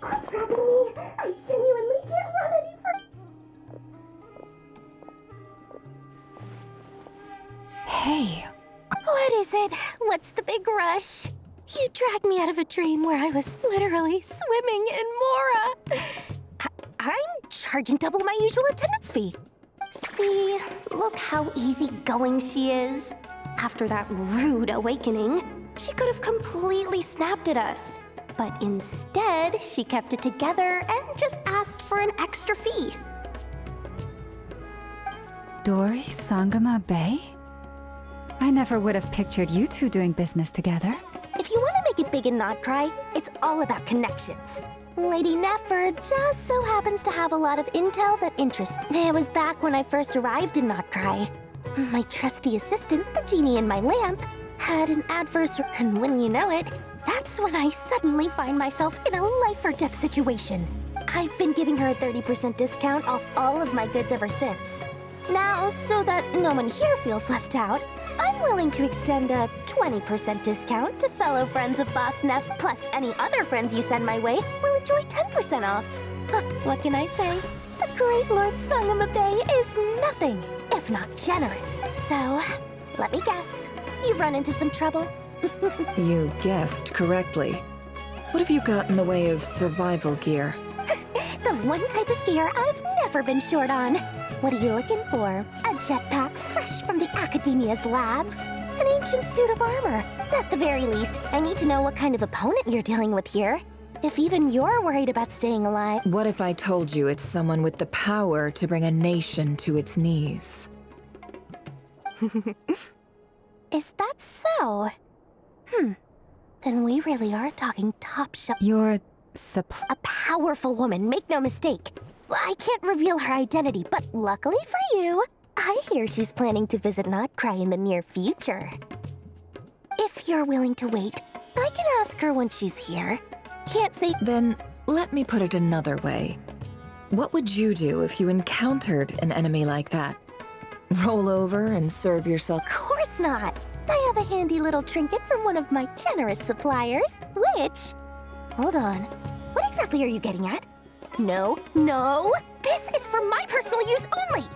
What's happening to me? I genuinely can't run any further. Hey. What is it? What's the big rush? You dragged me out of a dream where I was literally swimming in Mora. I'm charging double my usual attendance fee. See, look how easygoing she is. After that rude awakening, she could have completely snapped at us. But instead, she kept it together and just asked for an extra fee. Dori Sangama Bay? I never would have pictured you two doing business together. If you want to make it big and not cry, it's all about connections. Lady Nefer just so happens to have a lot of intel that interests. It was back when I first arrived in Not Cry. My trusty assistant, the genie in my lamp, had an adverse, and when you know it, that's when I suddenly find myself in a life or death situation. I've been giving her a 30% discount off all of my goods ever since. Now, so that no one here feels left out, I'm willing to extend a 20% discount to fellow friends of Boss Neff, plus any other friends you send my way will enjoy 10% off. Huh, what can I say? The great Lord Sangamabe is nothing if not generous. So, let me guess. You've run into some trouble? You guessed correctly. What have you got in the way of survival gear? The one type of gear I've never been short on. What are you looking for? A jetpack fresh from the Academia's labs? An ancient suit of armor? At the very least, I need to know what kind of opponent you're dealing with here. If even you're worried about staying alive. What if I told you it's someone with the power to bring a nation to its knees? Is that so? Then we really are talking top shelf. Your A powerful woman, make no mistake. I can't reveal her identity, but luckily for you, I hear she's planning to visit Notcry in the near future. If you're willing to wait, I can ask her when she's here. Can't say— Then let me put it another way. What would you do if you encountered an enemy like that? Roll over and serve yourself? Of course not. I have a handy little trinket from one of my generous suppliers, which— Hold on. What exactly are you getting at? No, no! This is for my personal use only!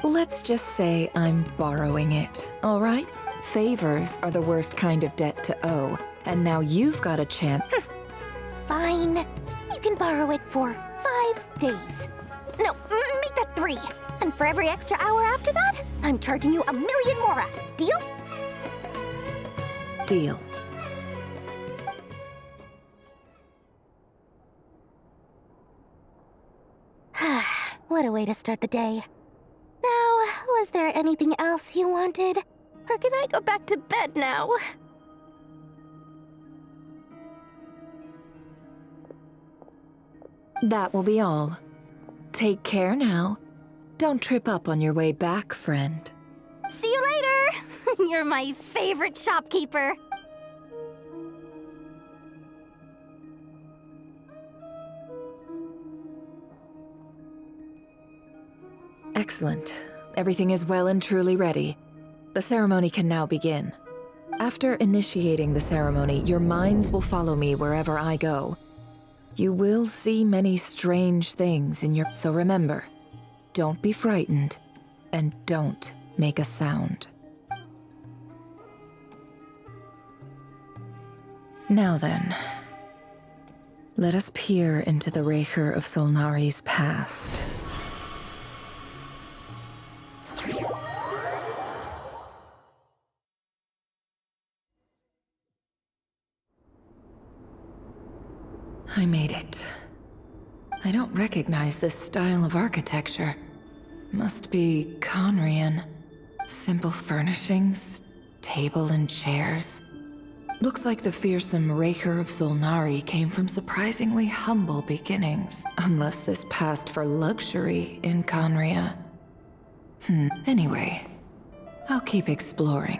Let's just say I'm borrowing it, all right? Favors are the worst kind of debt to owe, and now you've got a chance. Fine. You can borrow it for 5 days. No, make that 3. And for every extra hour after that, I'm charging you 1,000,000 mora. Deal? Deal. What a way to start the day. Now, was there anything else you wanted? Or can I go back to bed now? That will be all. Take care now. Don't trip up on your way back, friend. See you later! You're my favorite shopkeeper. Excellent. Everything is well and truly ready. The ceremony can now begin. After initiating the ceremony, your minds will follow me wherever I go. You will see many strange things in your— So remember, don't be frightened, and don't make a sound. Now then, let us peer into the Raker of Solnari's past. I made it. I don't recognize this style of architecture. Must be Conrian. Simple furnishings, table and chairs. Looks like the fearsome Raker of Solnari came from surprisingly humble beginnings. Unless this passed for luxury in Conria. Anyway, I'll keep exploring.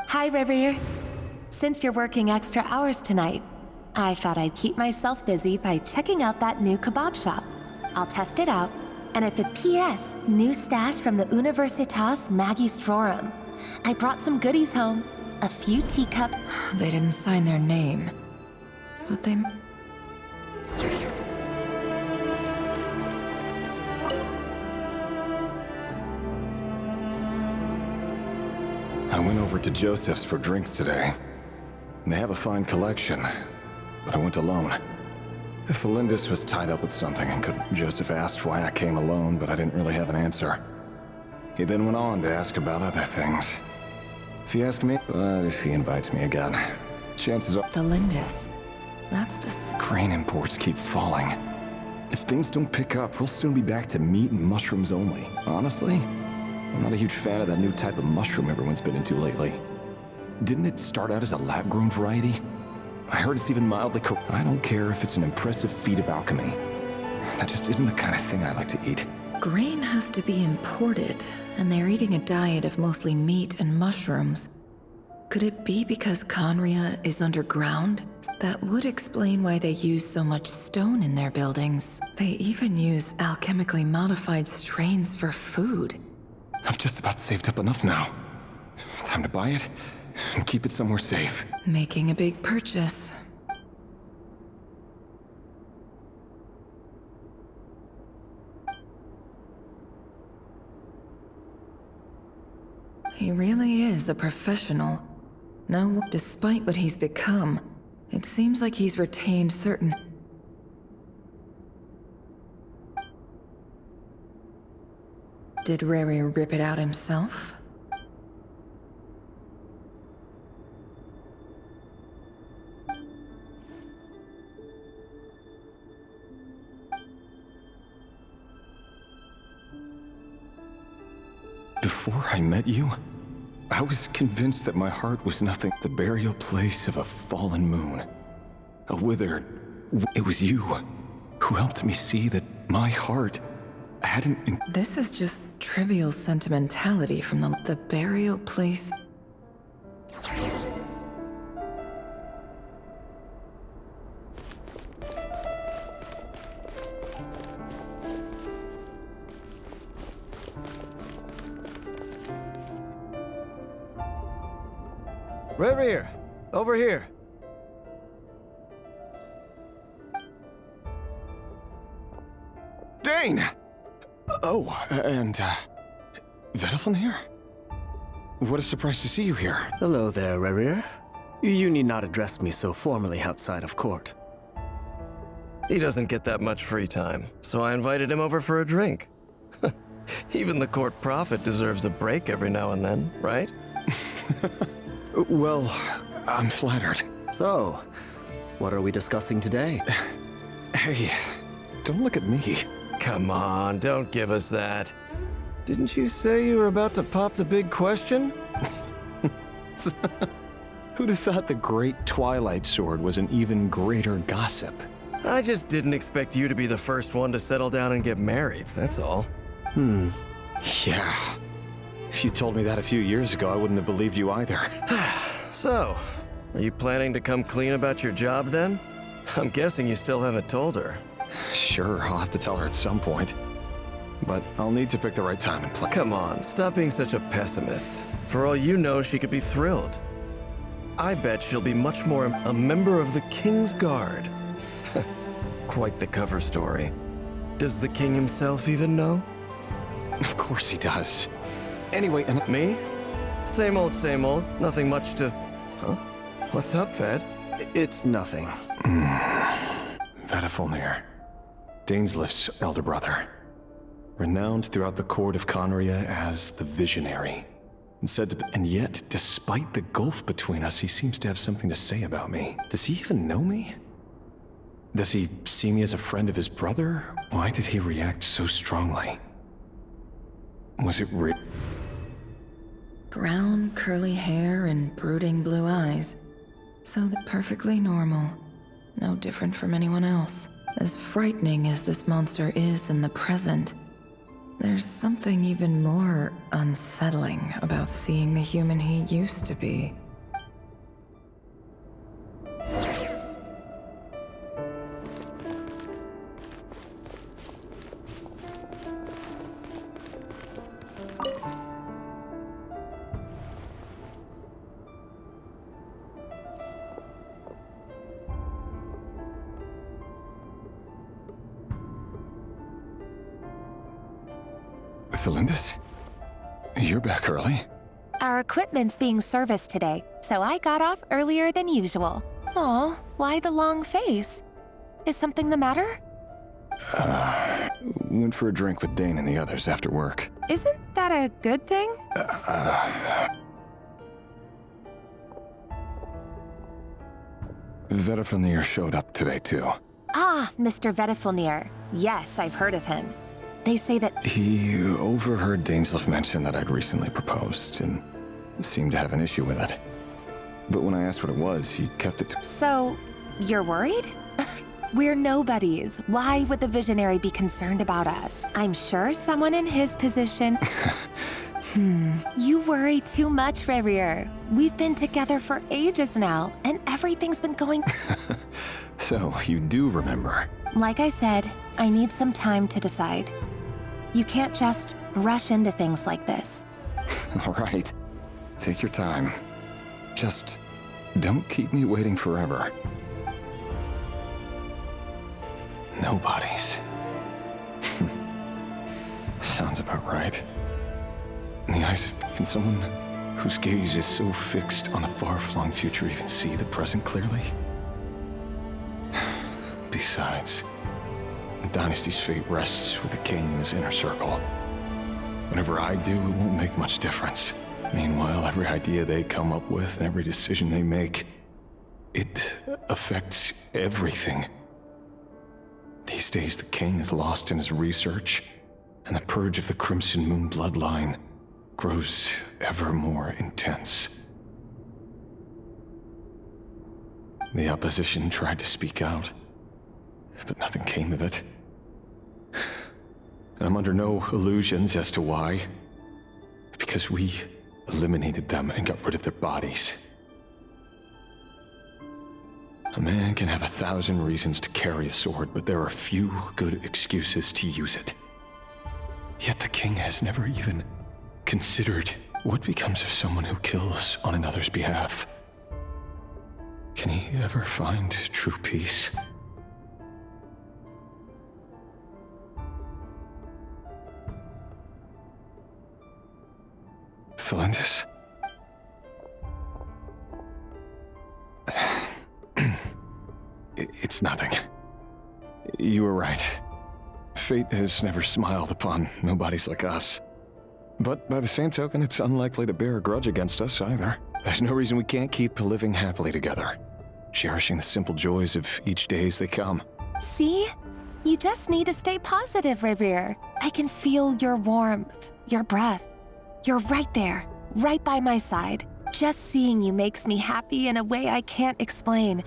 Hi, River. Since you're working extra hours tonight, I thought I'd keep myself busy by checking out that new kebab shop. I'll test it out, and if it— P.S. New stash from the Universitas Magistrorum. I brought some goodies home. A few teacups. They didn't sign their name, but they— I went over to Joseph's for drinks today. They have a fine collection, but I went alone. Felindus was tied up with something and Joseph asked why I came alone, but I didn't really have an answer. He then went on to ask about other things. If he asks me, but if he invites me again, chances are... The Lindis. That's the... Crane imports keep falling. If things don't pick up, we'll soon be back to meat and mushrooms only. Honestly, I'm not a huge fan of that new type of mushroom everyone's been into lately. Didn't it start out as a lab-grown variety? I heard it's even mildly I don't care if it's an impressive feat of alchemy. That just isn't the kind of thing I like to eat. Grain has to be imported, and they're eating a diet of mostly meat and mushrooms. Could it be because Conria is underground? That would explain why they use so much stone in their buildings. They even use alchemically modified strains for food. I've just about saved up enough now. Time to buy it and keep it somewhere safe. Making a big purchase. He really is a professional. No, despite what he's become, it seems like he's retained certain... Did Rary rip it out himself? Before I met you, I was convinced that my heart was nothing but the burial place of a fallen moon. A withered... It was you who helped me see that my heart hadn't... This is just trivial sentimentality from the burial place. Revere, over here. Dane! Oh, and, Vedalfin here? What a surprise to see you here. Hello there, Revere. You need not address me so formally outside of court. He doesn't get that much free time, so I invited him over for a drink. Even the court prophet deserves a break every now and then, right? Well, I'm flattered. So, what are we discussing today? Hey, don't look at me. Come on, don't give us that. Didn't you say you were about to pop the big question? Who'd have thought the great Twilight Sword was an even greater gossip? I just didn't expect you to be the first one to settle down and get married, that's all. Yeah. If you told me that a few years ago, I wouldn't have believed you either. So, are you planning to come clean about your job then? I'm guessing you still haven't told her. Sure, I'll have to tell her at some point. But I'll need to pick the right time and plan. Come on, stop being such a pessimist. For all you know, she could be thrilled. I bet she'll be much more a member of the King's Guard. Quite the cover story. Does the king himself even know? Of course he does. Anyway, and... Me? Same old, nothing much to... Huh? What's up, Ved? It's nothing. Vedalfin, Dainslift's elder brother. Renowned throughout the court of Conria as the Visionary. And yet, despite the gulf between us, he seems to have something to say about me. Does he even know me? Does he see me as a friend of his brother? Why did he react so strongly? Was it real? Brown, curly hair and brooding blue eyes. So perfectly normal. No different from anyone else. As frightening as this monster is in the present, there's something even more unsettling about seeing the human he used to be. Felindus? You're back early? Our equipment's being serviced today, so I got off earlier than usual. Aw, why the long face? Is something the matter? Went for a drink with Dane and the others after work. Isn't that a good thing? Vedifilnir showed up today, too. Ah, Mr. Vedifilnir. Yes, I've heard of him. They say that— He overheard Dainsleif mention that I'd recently proposed, and seemed to have an issue with it. But when I asked what it was, he kept it to— So, you're worried? We're nobodies. Why would the Visionary be concerned about us? I'm sure someone in his position— You worry too much, Rerir. We've been together for ages now, and everything's been going— So, you do remember? Like I said, I need some time to decide. You can't just rush into things like this. All right. Take your time. Just don't keep me waiting forever. Nobody's. Sounds about right. In the eyes of— Can someone whose gaze is so fixed on a far-flung future even see the present clearly? Besides, the dynasty's fate rests with the king and his inner circle. Whatever I do, it won't make much difference. Meanwhile, every idea they come up with and every decision they make, it affects everything. These days, the king is lost in his research, and the purge of the Crimson Moon bloodline grows ever more intense. The opposition tried to speak out, but nothing came of it. And I'm under no illusions as to why. Because we eliminated them and got rid of their bodies. A man can have 1,000 reasons to carry a sword, but there are few good excuses to use it. Yet the king has never even considered what becomes of someone who kills on another's behalf. Can he ever find true peace? Thelindis? It's nothing. You were right. Fate has never smiled upon nobodies like us. But by the same token, it's unlikely to bear a grudge against us either. There's no reason we can't keep living happily together, cherishing the simple joys of each day as they come. See? You just need to stay positive, Rerir. I can feel your warmth, your breath. You're right there, right by my side. Just seeing you makes me happy in a way I can't explain.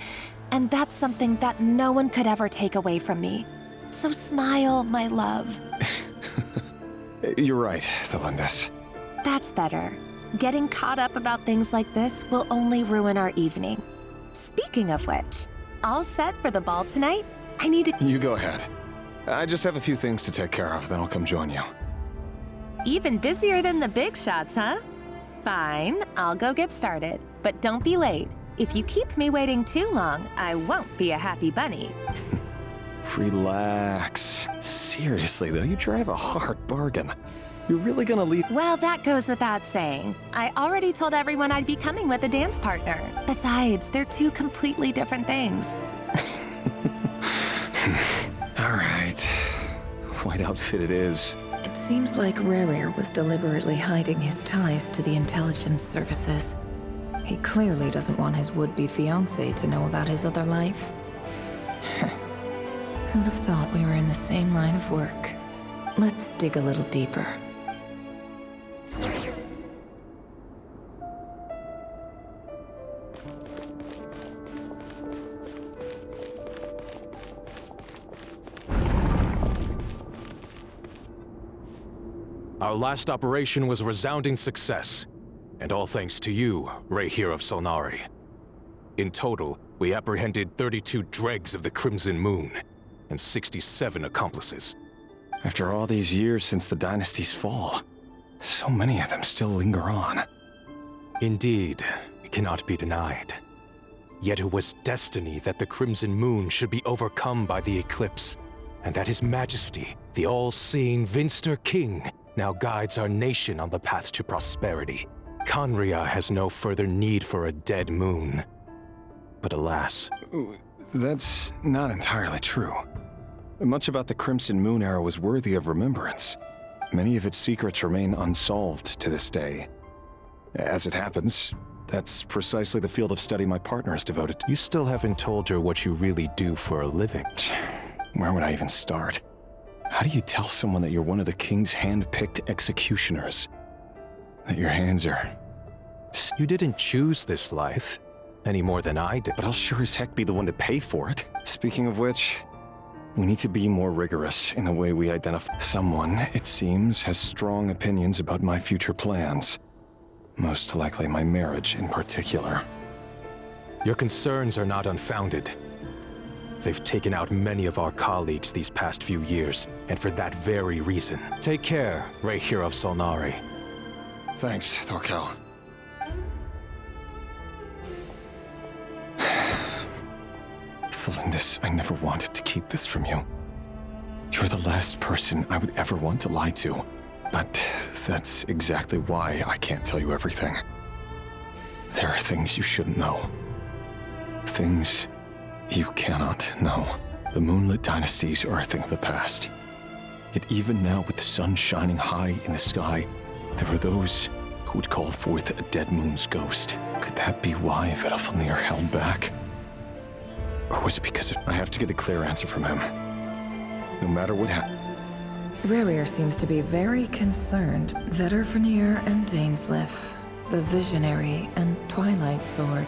And that's something that no one could ever take away from me. So smile, my love. You're right, Thelindis. That's better. Getting caught up about things like this will only ruin our evening. Speaking of which, all set for the ball tonight? I need to— You go ahead. I just have a few things to take care of, then I'll come join you. Even busier than the big shots, huh? Fine, I'll go get started. But don't be late. If you keep me waiting too long, I won't be a happy bunny. Relax. Seriously, though, you drive a hard bargain. You're really gonna leave— Well, that goes without saying. I already told everyone I'd be coming with a dance partner. Besides, they're two completely different things. All right. White outfit it is. It seems like Rerir was deliberately hiding his ties to the intelligence services. He clearly doesn't want his would-be fiancé to know about his other life. Who'd have thought we were in the same line of work? Let's dig a little deeper. Our last operation was a resounding success, and all thanks to you, Reir of Solnari. In total, we apprehended 32 dregs of the Crimson Moon, and 67 accomplices. After all these years since the dynasty's fall, so many of them still linger on. Indeed, it cannot be denied. Yet it was destiny that the Crimson Moon should be overcome by the eclipse, and that His Majesty, the all-seeing Vinster King, now guides our nation on the path to prosperity. Conria has no further need for a dead moon. But alas, That's not entirely true. Much about the Crimson Moon era was worthy of remembrance. Many of its secrets remain unsolved to this day. As it happens, that's precisely the field of study my partner is devoted to. you still haven't told her what you really do for a living. Where would I even start? How do you tell someone that you're one of the king's hand-picked executioners? That your hands are... You didn't choose this life, any more than I did. But I'll sure as heck be the one to pay for it. Speaking of which, we need to be more rigorous in the way we identify. Someone, it seems, has strong opinions about my future plans. Most likely my marriage in particular. Your concerns are not unfounded. They've taken out many of our colleagues these past few years, and for that very reason. Take care, Rayhir of Solnari. Thanks, Thorkel. Thalindus, I never wanted to keep this from you. You're the last person I would ever want to lie to. But that's exactly why I can't tell you everything. There are things you shouldn't know. Things you cannot know. The moonlit dynasties are a thing of the past. Yet even now, with the sun shining high in the sky, there are those who would call forth a dead moon's ghost. Could that be why Vedalfnir held back? Or was it because I have to get a clear answer from him? No matter what happens. Rerir seems to be very concerned. Vedalfnir and Dainsleif, the Visionary and Twilight Sword.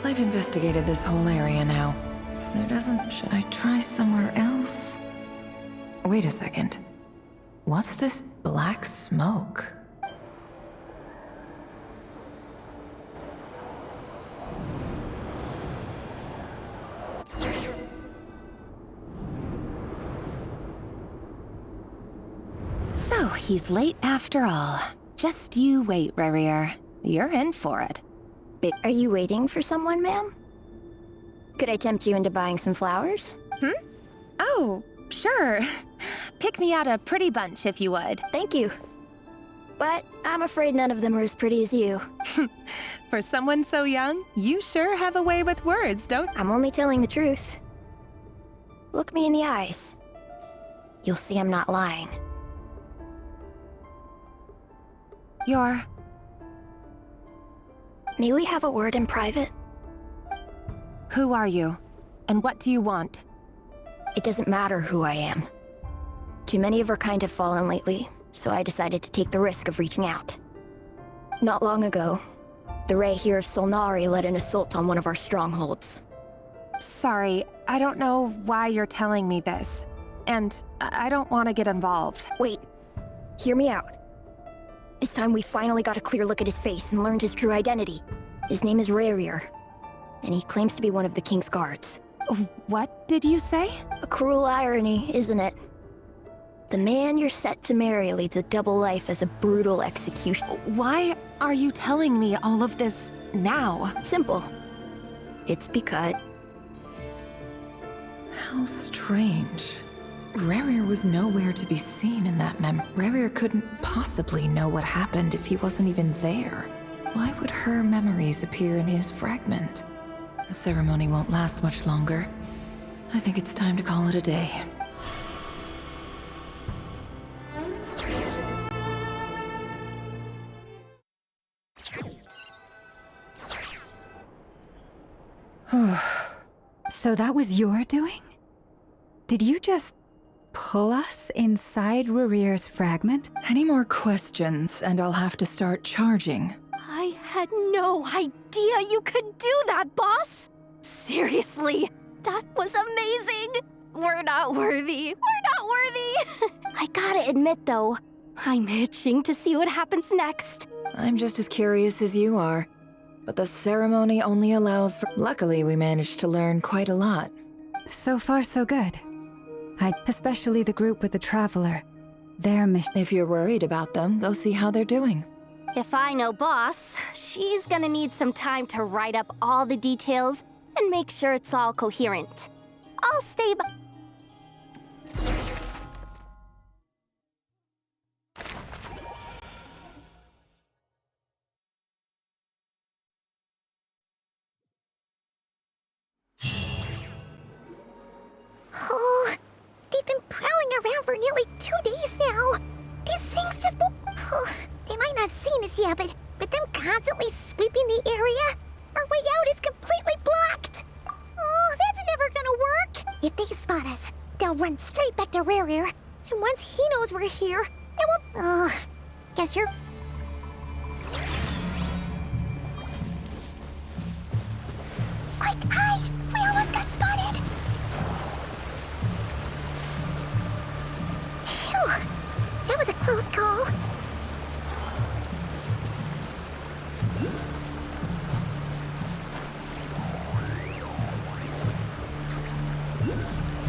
I've investigated this whole area now. There doesn't... Should I try somewhere else? Wait a second. What's this black smoke? So, he's late after all. Just you wait, Rerir. You're in for it. Are you waiting for someone, ma'am? Could I tempt you into buying some flowers? Oh, sure. Pick me out a pretty bunch if you would. Thank you. But I'm afraid none of them are as pretty as you. For someone so young, you sure have a way with words, don't you? I'm only telling the truth. Look me in the eyes. You'll see I'm not lying. You're... May we have a word in private? Who are you? And what do you want? It doesn't matter who I am. Too many of our kind have fallen lately, so I decided to take the risk of reaching out. Not long ago, the Rayhir of Solnari led an assault on one of our strongholds. Sorry, I don't know why you're telling me this. And I don't want to get involved. Wait, hear me out. This time we finally got a clear look at his face and learned his true identity. His name is Rayhir, and he claims to be one of the King's guards. What did you say? A cruel irony, isn't it? The man you're set to marry leads a double life as a brutal execution. Why are you telling me all of this now? Simple. It's because... How strange. Rerir was nowhere to be seen in that Rerir couldn't possibly know what happened if he wasn't even there. Why would her memories appear in his fragment? The ceremony won't last much longer. I think it's time to call it a day. So that was your doing? Did you just pull us inside Rerir's fragment? Any more questions, and I'll have to start charging. I had no idea you could do that, boss! Seriously, that was amazing! We're not worthy. We're not worthy! I gotta admit, though, I'm itching to see what happens next. I'm just as curious as you are, but the ceremony only allows for... Luckily, we managed to learn quite a lot. So far, so good. Especially the group with the Traveler. Their mission... If you're worried about them, go see how they're doing. If I know boss, she's gonna need some time to write up all the details and make sure it's all coherent. I'll stay by... Yeah, but them constantly sweeping the area, our way out is completely blocked. Oh, that's never gonna work. If they spot us, they'll run straight back to Rerir. And once he knows we're here, it won't... Oh, guess you're... Quick, hide! We almost got spotted! Phew! That was a close call.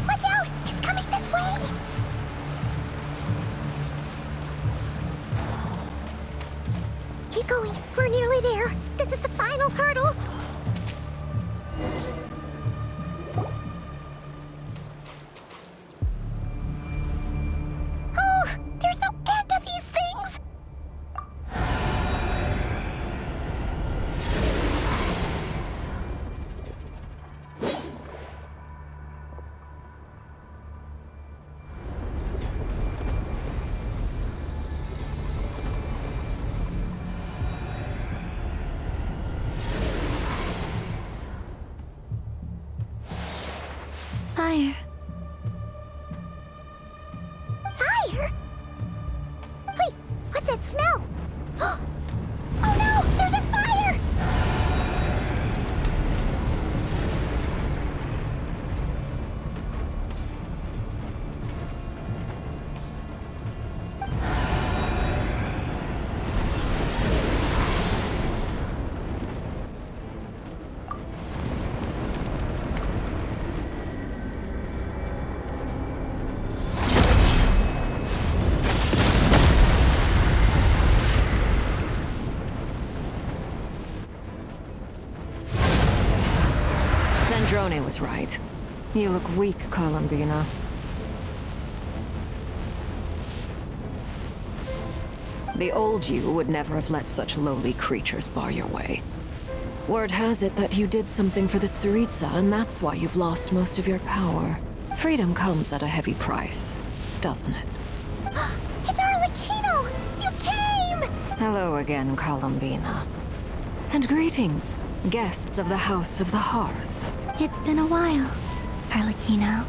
Watch out! He's coming this way! Keep going. We're nearly there. This is the final hurdle. Oh, there's no end to these things! Fire. Fire? Wait, what's that smell? Oh no! There's a fire! Sandrone was right. You look weak, Columbina. The old you would never have let such lowly creatures bar your way. Word has it that you did something for the Tsaritsa, and that's why you've lost most of your power. Freedom comes at a heavy price, doesn't it? It's Arlecchino! You came! Hello again, Columbina. And greetings, guests of the House of the Hearth. It's been a while, Arlecchino.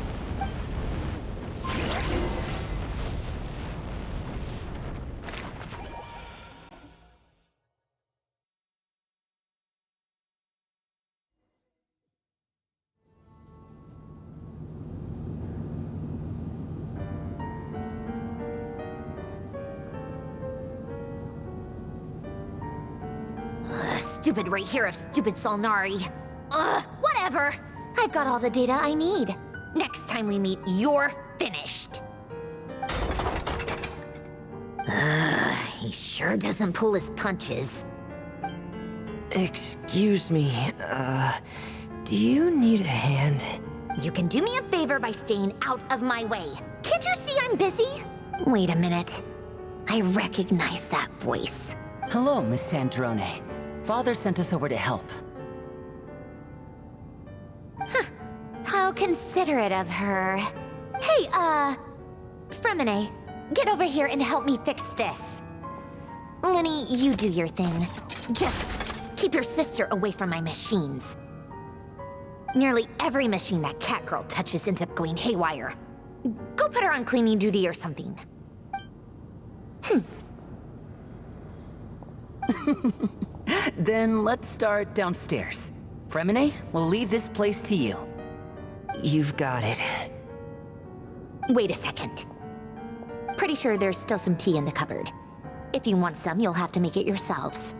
Stupid right here of stupid Solnari. Ugh, whatever. I've got all the data I need. Next time we meet, you're finished. He sure doesn't pull his punches. Excuse me, do you need a hand? You can do me a favor by staying out of my way. Can't you see I'm busy? Wait a minute. I recognize that voice. Hello, Miss Sandrone. Father sent us over to help. Huh. How considerate of her. Hey, Fremine, get over here and help me fix this. Lenny, you do your thing. Just keep your sister away from my machines. Nearly every machine that cat girl touches ends up going haywire. Go put her on cleaning duty or something. Then let's start downstairs. Fremine, we'll leave this place to you. You've got it. Wait a second. Pretty sure there's still some tea in the cupboard. If you want some, you'll have to make it yourselves.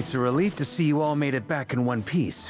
It's a relief to see you all made it back in one piece.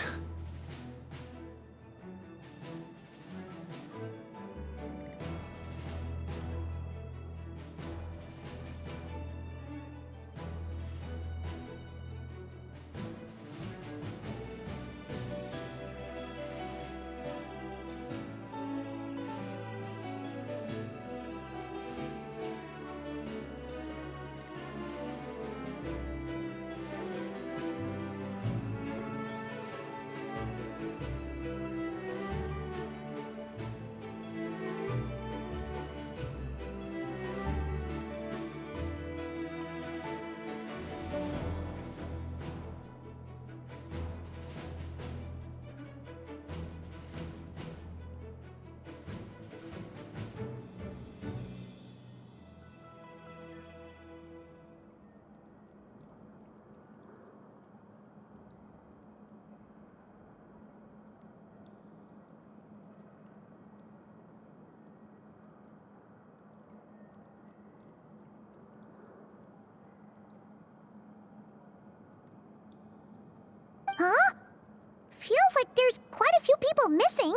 Huh? Feels like there's quite a few people missing.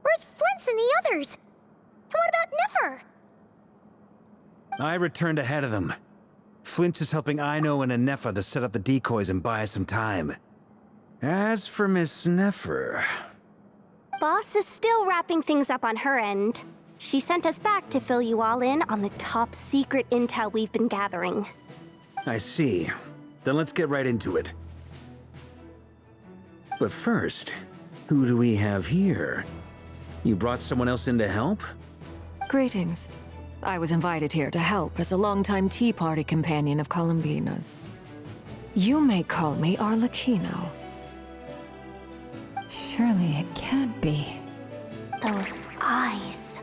Where's Flint's and the others? And what about Nefer? I returned ahead of them. Flint is helping Aino and Anefa to set up the decoys and buy us some time. As for Miss Nefer... Boss is still wrapping things up on her end. She sent us back to fill you all in on the top secret intel we've been gathering. I see. Then let's get right into it. But first, who do we have here? You brought someone else in to help? Greetings. I was invited here to help as a longtime Tea Party companion of Columbina's. You may call me Arlecchino. Surely it can't be. Those eyes.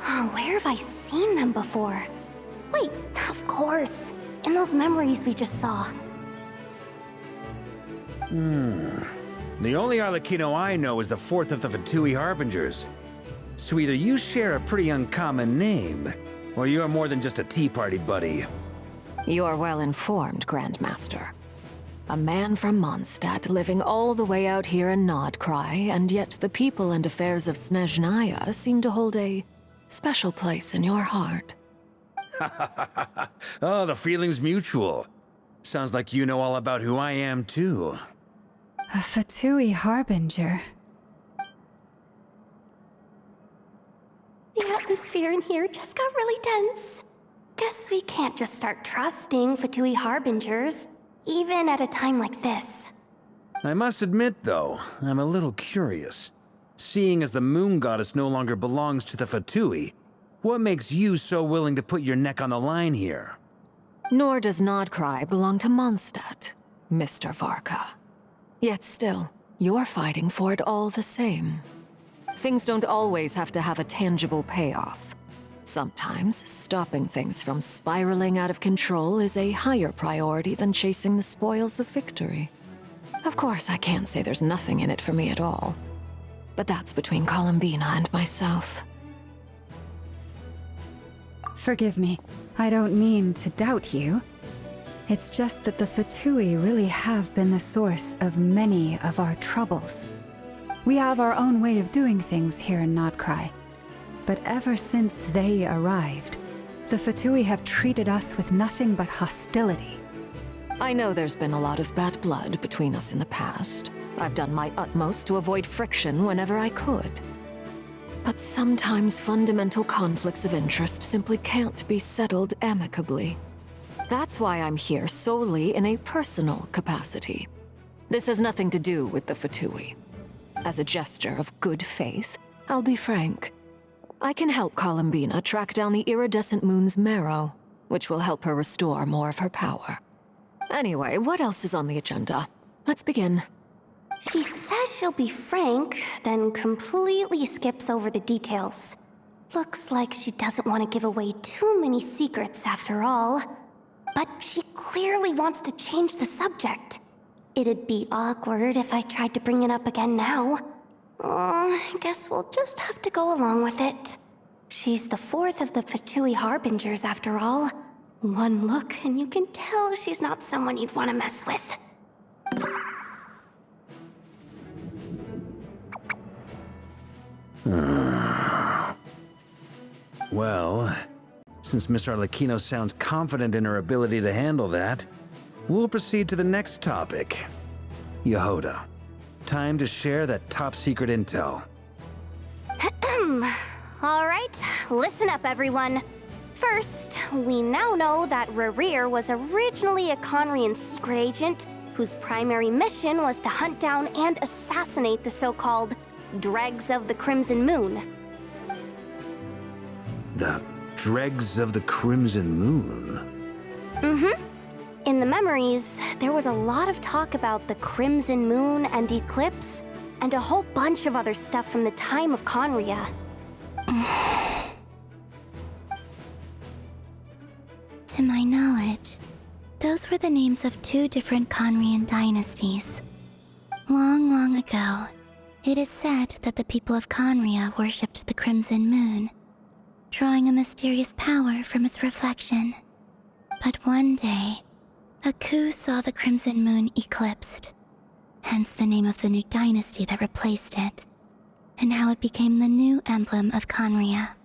Oh, where have I seen them before? Wait, of course. In those memories we just saw. The only Arlecchino I know is the fourth of the Fatui Harbingers. So either you share a pretty uncommon name, or you're more than just a Tea Party buddy. You are well informed, Grandmaster. A man from Mondstadt living all the way out here in Nodcry, and yet the people and affairs of Snezhnaya seem to hold a special place in your heart. Oh, the feeling's mutual. Sounds like you know all about who I am, too. A Fatui Harbinger. The atmosphere in here just got really tense. Guess we can't just start trusting Fatui Harbingers, even at a time like this. I must admit, though, I'm a little curious. Seeing as the Moon Goddess no longer belongs to the Fatui, what makes you so willing to put your neck on the line here? Nor does Nodcry belong to Mondstadt, Mr. Varka. Yet still, you're fighting for it all the same. Things don't always have to have a tangible payoff. Sometimes, stopping things from spiraling out of control is a higher priority than chasing the spoils of victory. Of course, I can't say there's nothing in it for me at all. But that's between Columbina and myself. Forgive me. I don't mean to doubt you. It's just that the Fatui really have been the source of many of our troubles. We have our own way of doing things here in Nodcry. But ever since they arrived, the Fatui have treated us with nothing but hostility. I know there's been a lot of bad blood between us in the past. I've done my utmost to avoid friction whenever I could. But sometimes fundamental conflicts of interest simply can't be settled amicably. That's why I'm here solely in a personal capacity. This has nothing to do with the Fatui. As a gesture of good faith, I'll be frank. I can help Columbina track down the iridescent moon's marrow, which will help her restore more of her power. Anyway, what else is on the agenda? Let's begin. She says she'll be frank, then completely skips over the details. Looks like she doesn't want to give away too many secrets after all. But she clearly wants to change the subject. It'd be awkward if I tried to bring it up again now. I guess we'll just have to go along with it. She's the fourth of the Fatui Harbingers after all. One look and you can tell she's not someone you'd want to mess with. Well, since Miss Arlecchino sounds confident in her ability to handle that, we'll proceed to the next topic. Yehoda, time to share that top-secret intel. All right, listen up, everyone. First, we now know that Rerir was originally a Conrian secret agent whose primary mission was to hunt down and assassinate the so-called Dregs of the Crimson Moon. The Dregs of the Crimson Moon? Mm-hmm. In the memories, there was a lot of talk about the Crimson Moon and Eclipse, and a whole bunch of other stuff from the time of Conria. To my knowledge, those were the names of 2 different Conrian dynasties. Long, long ago, it is said that the people of Conria worshipped the Crimson Moon, drawing a mysterious power from its reflection. But one day, a coup saw the Crimson Moon eclipsed, hence the name of the new dynasty that replaced it, and how it became the new emblem of Conria.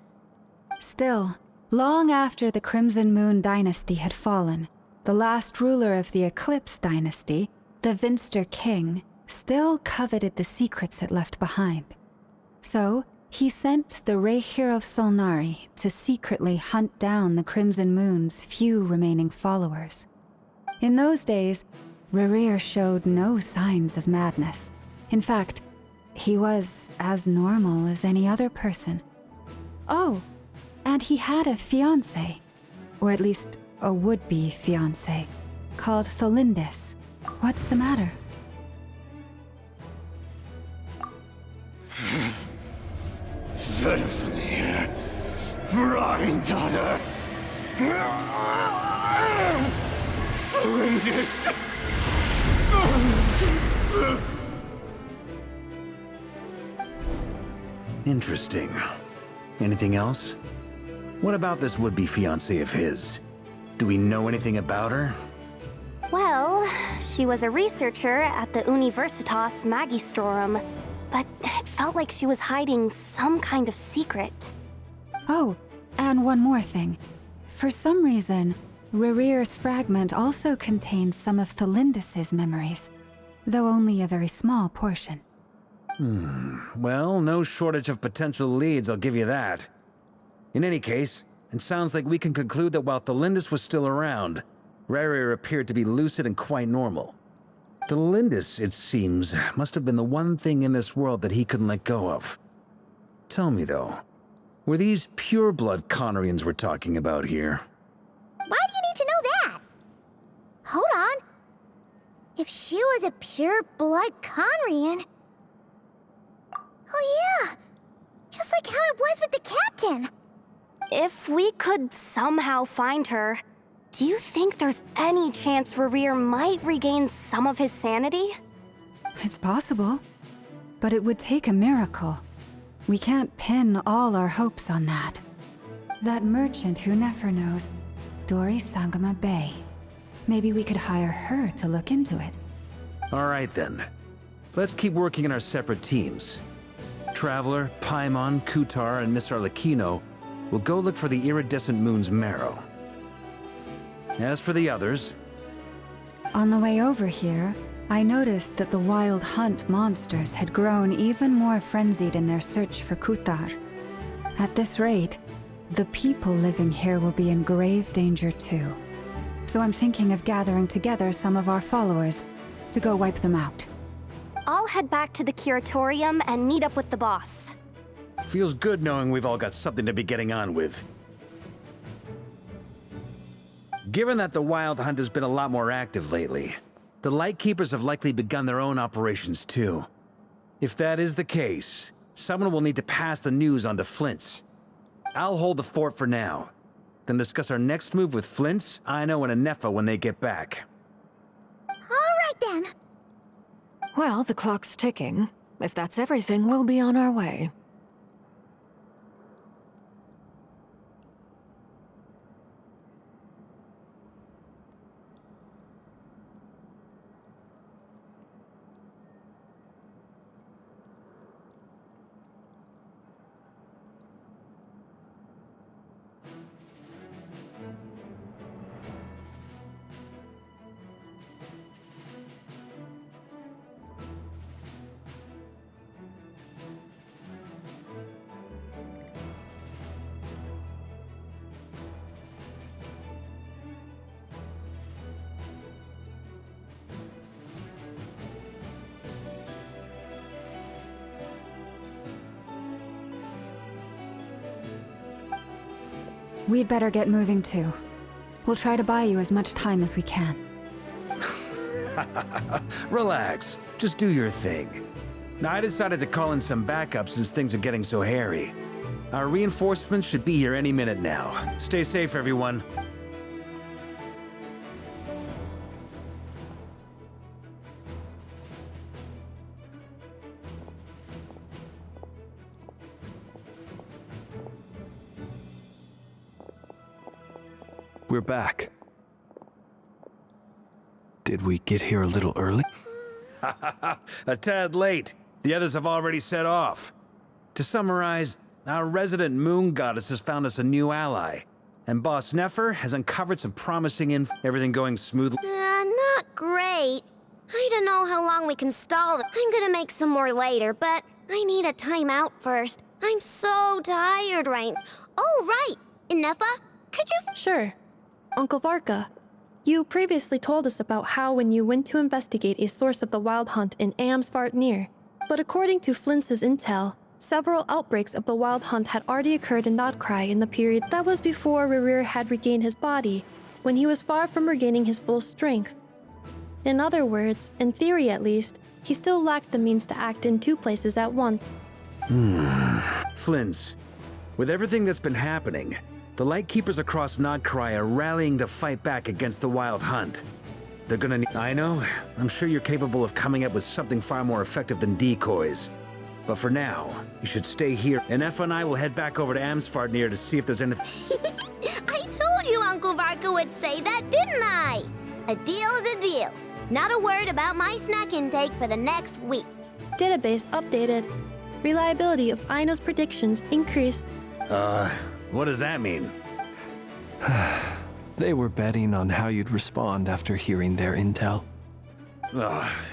Still, long after the Crimson Moon dynasty had fallen, the last ruler of the Eclipse dynasty, the Vinster King, still coveted the secrets it left behind. So, he sent the Rehir of Solnari to secretly hunt down the Crimson Moon's few remaining followers. In those days, Rerir showed no signs of madness. In fact, he was as normal as any other person. Oh, and he had a fiancé, or at least a would-be fiancé, called Tholindis. What's the matter? Verfnir, Frauentochter, Flinders. Interesting. Anything else? What about this would-be fiancé of his? Do we know anything about her? Well, she was a researcher at the Universitas Magistrorum, but it felt like she was hiding some kind of secret. Oh, and one more thing. For some reason, Rerir's fragment also contained some of Tholindis' memories, though only a very small portion. Well, no shortage of potential leads, I'll give you that. In any case, it sounds like we can conclude that while Tholindis was still around, Rerir appeared to be lucid and quite normal. Tholindis, it seems, must have been the one thing in this world that he couldn't let go of. Tell me, though, were these pure-blood Conrians we're talking about here? Why do you need to know that? Hold on. If she was a pure-blood Conrian... Oh yeah! Just like how it was with the captain! If we could somehow find her, do you think there's any chance Rerir might regain some of his sanity? It's possible, but it would take a miracle. We can't pin all our hopes on that. That merchant who Nefer knows, Dori Sangama Bay. Maybe we could hire her to look into it. All right, then. Let's keep working in our separate teams. Traveler, Paimon, Kutar, and Miss Arlecchino will go look for the iridescent moon's marrow. As for the others... On the way over here, I noticed that the Wild Hunt monsters had grown even more frenzied in their search for Kutar. At this rate, the people living here will be in grave danger too. So I'm thinking of gathering together some of our followers to go wipe them out. I'll head back to the curatorium and meet up with the boss. Feels good knowing we've all got something to be getting on with. Given that the Wild Hunt has been a lot more active lately, the Lightkeepers have likely begun their own operations too. If that is the case, someone will need to pass the news on to Flint's. I'll hold the fort for now, then discuss our next move with Flint's, Ino, and Anefa when they get back. All right then. Well, the clock's ticking. If that's everything, we'll be on our way. We'd better get moving too. We'll try to buy you as much time as we can. Relax. Just do your thing. Now, I decided to call in some backup since things are getting so hairy. Our reinforcements should be here any minute now. Stay safe, everyone. We're back. Did we get here a little early? A tad late. The others have already set off. To summarize, our resident moon goddess has found us a new ally, and Boss Nefer has uncovered some promising info. Everything going smoothly? Not great. I don't know how long we can stall. I'm gonna make some more later, but I need a timeout first. I'm so tired right. Oh, right. Inefa, could you... Sure. Uncle Varka, you previously told us about how when you went to investigate a source of the Wild Hunt in Amsvartnir. But according to Flint's intel, several outbreaks of the Wild Hunt had already occurred in Nodcry in the period that was before Rerir had regained his body, when he was far from regaining his full strength. In other words, in theory at least, he still lacked the means to act in two places at once. Flint's, with everything that's been happening, the Lightkeepers across Nodcry are rallying to fight back against the Wild Hunt. They're gonna need— I know, I'm sure you're capable of coming up with something far more effective than decoys. But for now, you should stay here, and Efa and I will head back over to Amsvartnir to see if there's anything— I told you Uncle Varka would say that, didn't I? A deal's a deal. Not a word about my snack intake for the next week. Database updated. Reliability of Aino's predictions increased. What does that mean? They were betting on how you'd respond after hearing their intel.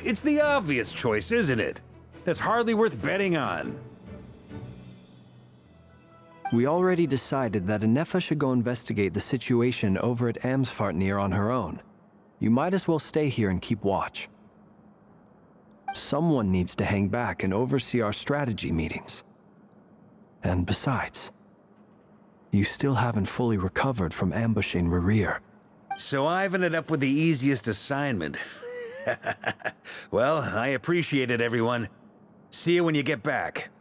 It's the obvious choice, isn't it? That's hardly worth betting on. We already decided that Inefa should go investigate the situation over at Amsvartnir on her own. You might as well stay here and keep watch. Someone needs to hang back and oversee our strategy meetings. And besides, you still haven't fully recovered from ambushing Rerir. So I've ended up with the easiest assignment. Well, I appreciate it, everyone. See you when you get back.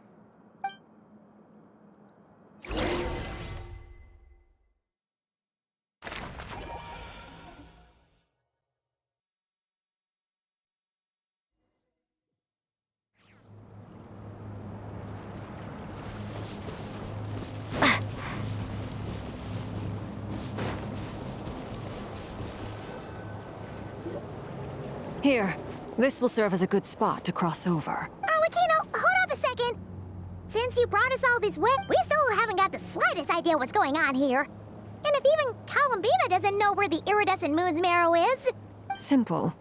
Here, this will serve as a good spot to cross over. Arlecchino, hold up a second. Since you brought us all this way, we still haven't got the slightest idea what's going on here. And if even Columbina doesn't know where the iridescent moon's marrow is... Simple.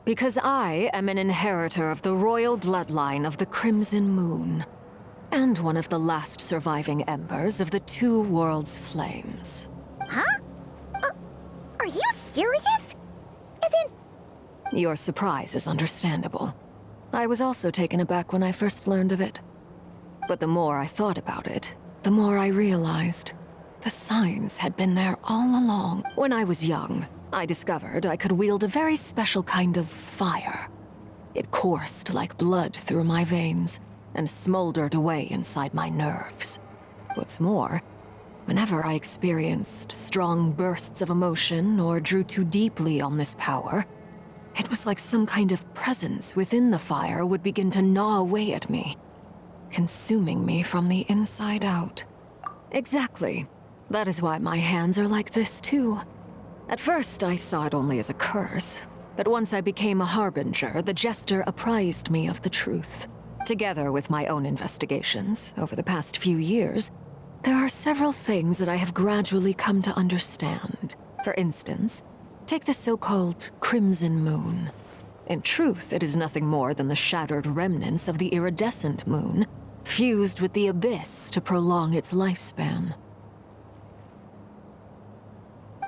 Because I am an inheritor of the royal bloodline of the Crimson Moon. And one of the last surviving embers of the Two Worlds' flames. Huh? Are you serious? As in... Your surprise is understandable. I was also taken aback when I first learned of it. But the more I thought about it, the more I realized the signs had been there all along. When I was young, I discovered I could wield a very special kind of fire. It coursed like blood through my veins and smoldered away inside my nerves. What's more, whenever I experienced strong bursts of emotion or drew too deeply on this power, it was like some kind of presence within the fire would begin to gnaw away at me, consuming me from the inside out. Exactly. That is why my hands are like this, too. At first, I saw it only as a curse, but once I became a harbinger, the jester apprised me of the truth. Together with my own investigations, over the past few years, there are several things that I have gradually come to understand. For instance, take the so-called Crimson Moon. In truth, it is nothing more than the shattered remnants of the iridescent moon, fused with the abyss to prolong its lifespan.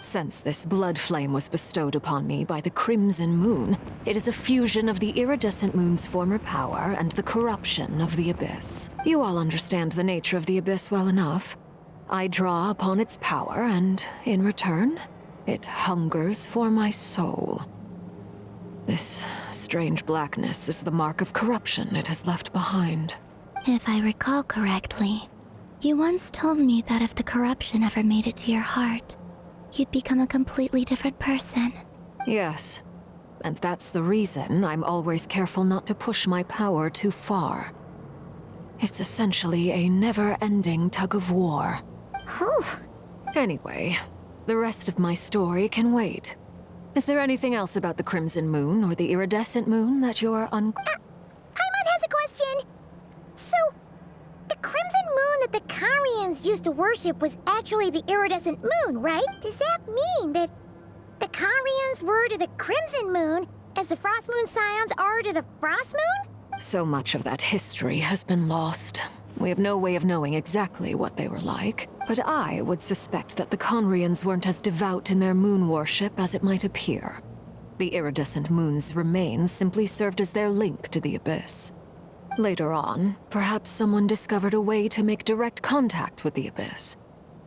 Since this blood flame was bestowed upon me by the Crimson Moon, it is a fusion of the iridescent moon's former power and the corruption of the abyss. You all understand the nature of the abyss well enough. I draw upon its power, and in return, it hungers for my soul. This strange blackness is the mark of corruption it has left behind. If I recall correctly, you once told me that if the corruption ever made it to your heart, you'd become a completely different person. Yes, and that's the reason I'm always careful not to push my power too far. It's essentially a never-ending tug-of-war. Whew. Anyway, the rest of my story can wait. Is there anything else about the Crimson Moon or the Iridescent Moon that you're Paimon has a question! So, the Crimson Moon that the Karians used to worship was actually the Iridescent Moon, right? Does that mean that the Karians were to the Crimson Moon as the Frost Moon Scions are to the Frost Moon? So much of that history has been lost. We have no way of knowing exactly what they were like, but I would suspect that the Conrians weren't as devout in their moon worship as it might appear. The iridescent moon's remains simply served as their link to the Abyss. Later on, perhaps someone discovered a way to make direct contact with the Abyss.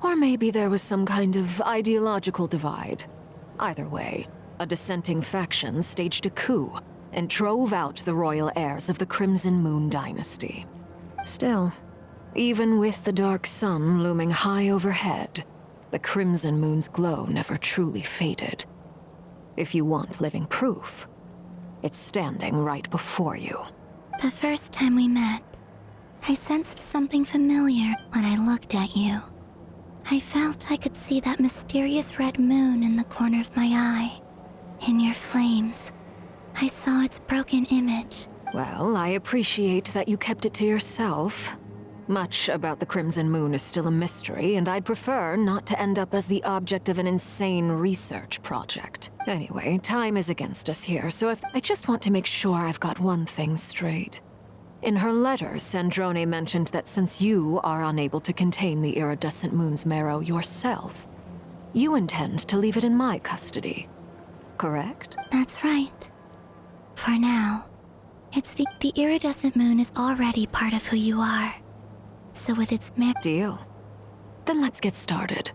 Or maybe there was some kind of ideological divide. Either way, a dissenting faction staged a coup and drove out the royal heirs of the Crimson Moon dynasty. Still, even with the dark sun looming high overhead, the Crimson Moon's glow never truly faded. If you want living proof, it's standing right before you. The first time we met, I sensed something familiar when I looked at you. I felt I could see that mysterious red moon in the corner of my eye. In your flames, I saw its broken image. Well, I appreciate that you kept it to yourself. Much about the Crimson Moon is still a mystery, and I'd prefer not to end up as the object of an insane research project. Anyway, time is against us here, so I just want to make sure I've got one thing straight. In her letter, Sandrone mentioned that since you are unable to contain the iridescent moon's marrow yourself, you intend to leave it in my custody. Correct? That's right. For now. It's the iridescent moon is already part of who you are. So with its Deal. Then let's get started.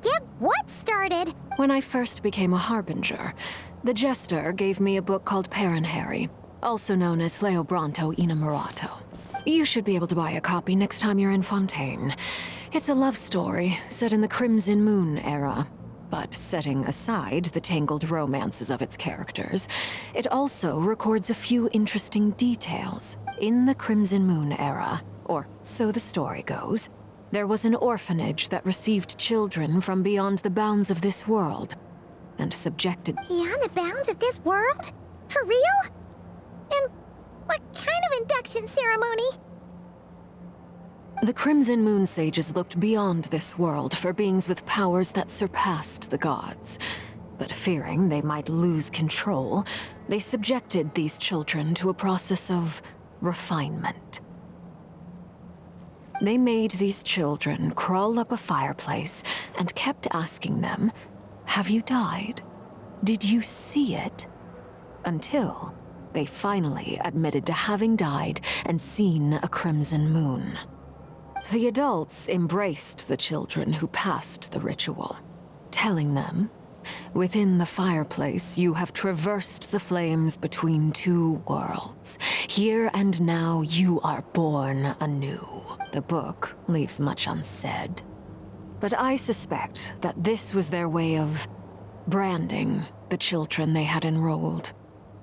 Get what started? When I first became a Harbinger, the Jester gave me a book called Paranhari, also known as Leobranto Innamorato. You should be able to buy a copy next time you're in Fontaine. It's a love story set in the Crimson Moon era. But setting aside the tangled romances of its characters, it also records a few interesting details. In the Crimson Moon era, or so the story goes, there was an orphanage that received children from beyond the bounds of this world, and subjected— Beyond the bounds of this world? For real? And what kind of induction ceremony? The Crimson Moon Sages looked beyond this world for beings with powers that surpassed the gods. But fearing they might lose control, they subjected these children to a process of refinement. They made these children crawl up a fireplace and kept asking them, "Have you died? Did you see it?" Until they finally admitted to having died and seen a crimson moon. The adults embraced the children who passed the ritual, telling them, "Within the fireplace, you have traversed the flames between two worlds. Here and now, you are born anew." The book leaves much unsaid, but I suspect that this was their way of branding the children they had enrolled,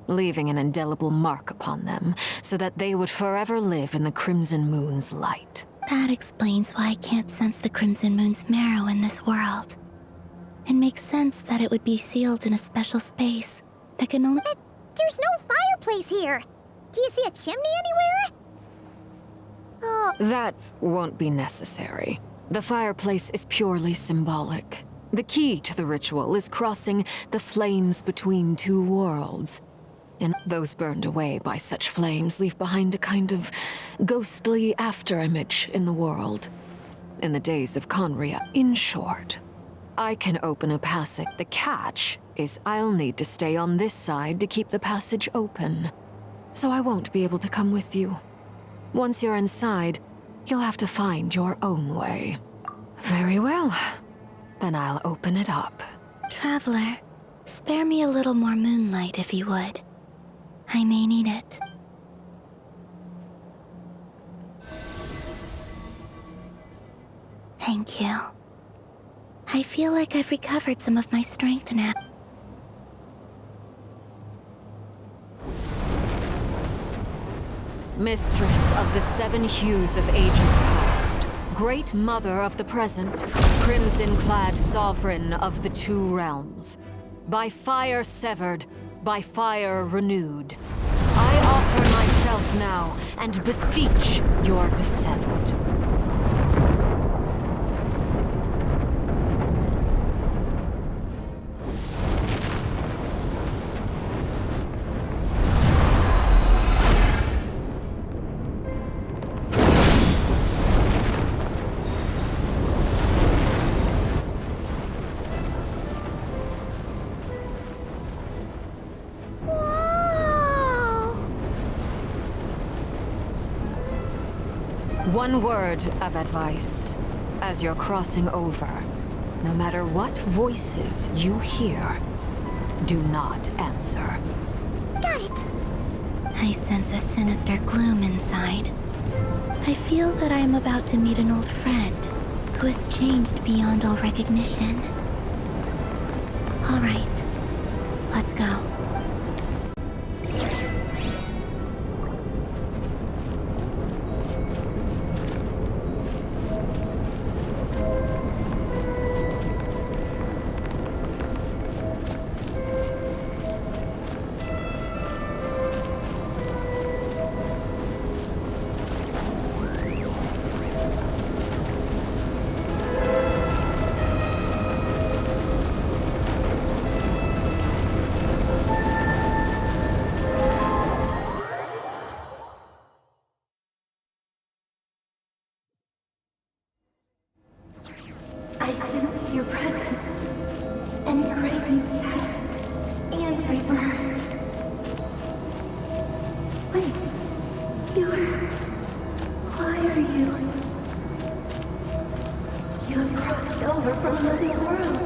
leaving an indelible mark upon them so that they would forever live in the Crimson Moon's light. That explains why I can't sense the Crimson Moon's marrow in this world. It makes sense that it would be sealed in a special space that can only— But there's no fireplace here! Do you see a chimney anywhere? Oh. That won't be necessary. The fireplace is purely symbolic. The key to the ritual is crossing the flames between two worlds. And those burned away by such flames leave behind a kind of ghostly afterimage in the world. In the days of Conria, in short, I can open a passage. The catch is I'll need to stay on this side to keep the passage open, so I won't be able to come with you. Once you're inside, you'll have to find your own way. Very well. Then I'll open it up. Traveler, spare me a little more moonlight if you would. I may need it. Thank you. I feel like I've recovered some of my strength now. Mistress of the 7 hues of ages past, Great Mother of the present, crimson-clad sovereign of the 2 realms. By fire severed, by fire renewed. I offer myself now and beseech your descent. One word of advice. As you're crossing over, no matter what voices you hear, do not answer. Got it! I sense a sinister gloom inside. I feel that I am about to meet an old friend who has changed beyond all recognition. All right, let's go. I sense your presence, and grant you death and rebirth. Wait, why are you? You have crossed over from another world,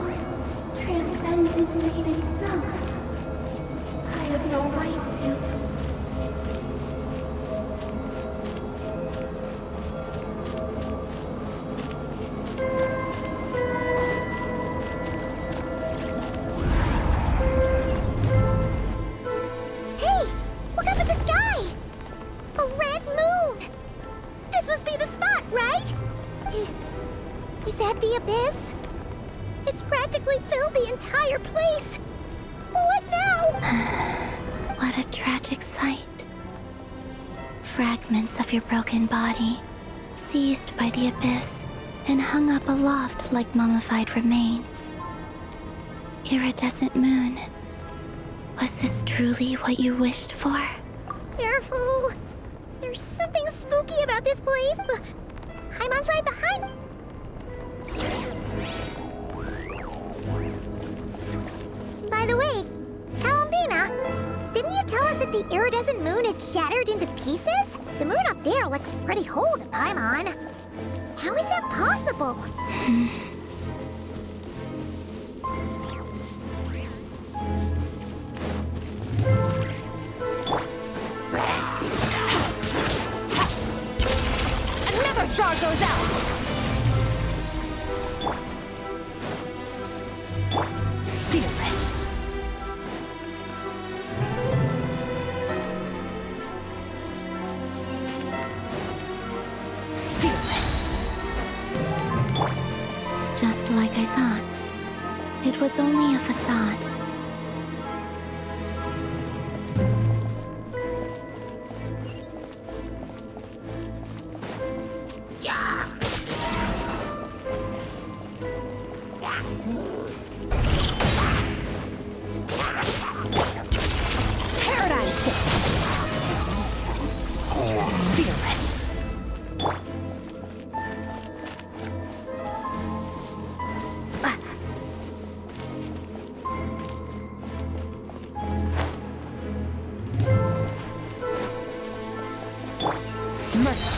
transcended fate itself. I have no right to. Is that the abyss? It's practically filled the entire place. What now? What a tragic sight. Fragments of your broken body, seized by the abyss, and hung up aloft like mummified remains. Iridescent moon. Was this truly what you wished for? Careful. There's something spooky about this place, but Paimon's right behind. By the way, Columbina, didn't you tell us that the iridescent moon had shattered into pieces? The moon up there looks pretty whole to Paimon. How is that possible? Another star goes out! Fearless. Fearless. Just like I thought. It was only a facade. Paradigm shift. Fearless. Mercy.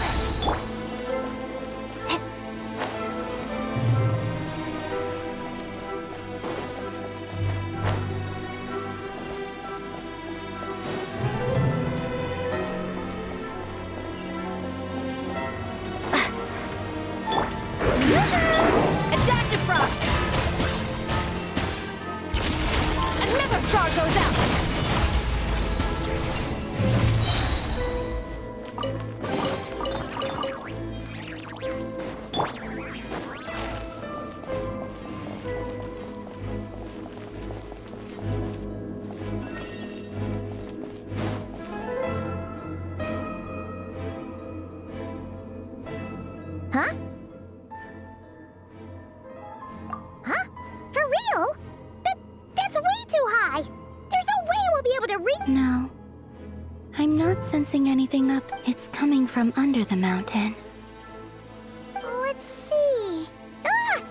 No. I'm not sensing anything up. It's coming from under the mountain. Let's see. Ah!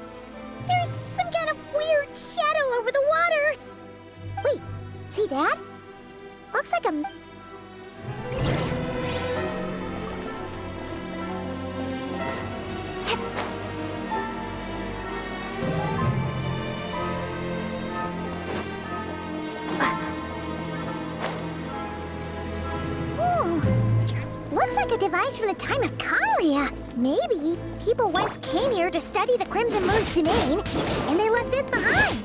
There's some kind of weird shadow over the water. Wait, see that? Looks like a... Looks like a device from the time of Conria. Maybe people once came here to study the Crimson Moon's domain, and they left this behind.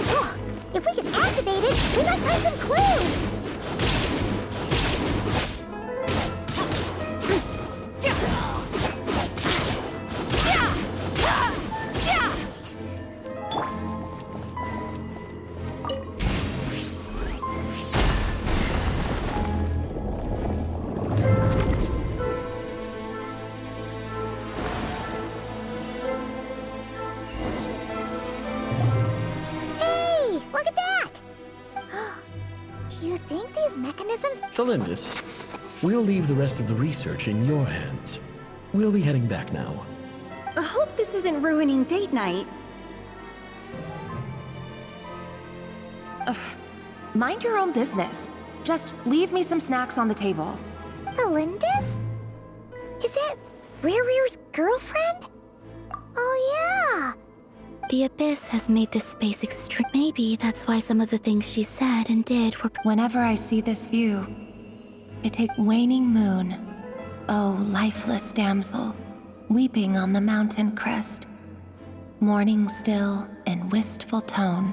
Oh, if we can activate it, we might find some clues. Felindis, we'll leave the rest of the research in your hands. We'll be heading back now. I hope this isn't ruining date night. Ugh. Mind your own business. Just leave me some snacks on the table. Felindis? Is that Rear's girlfriend? Oh, yeah. The Abyss has made this space extreme. Maybe that's why some of the things she said and did were... Whenever I see this view, I take waning moon, oh lifeless damsel, weeping on the mountain crest, mourning still in wistful tone,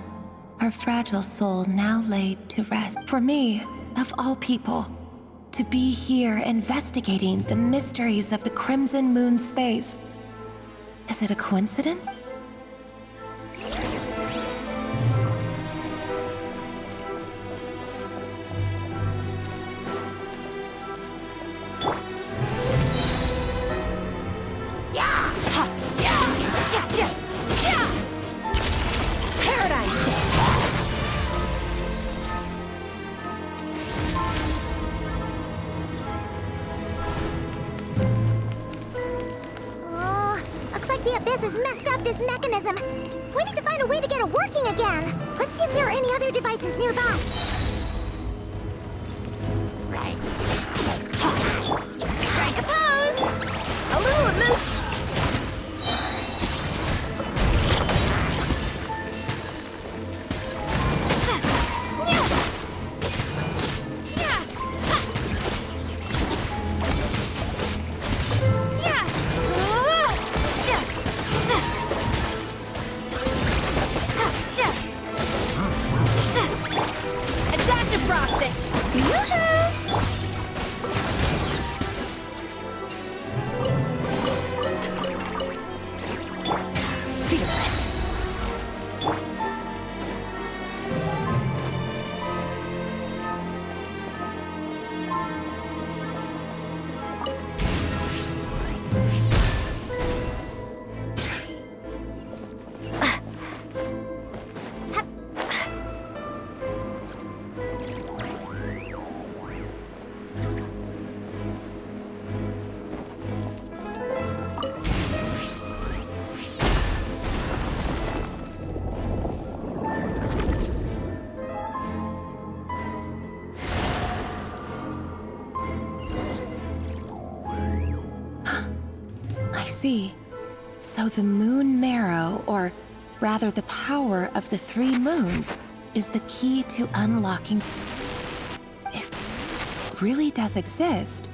her fragile soul now laid to rest. For me, of all people, to be here investigating the mysteries of the Crimson Moon space, is it a coincidence? We need to find a way to get it working again. Let's see if there are any other devices nearby. Right. Strike a pose! A little move. So the moon marrow, or rather the power of the 3 moons, is the key to unlocking... If it really does exist,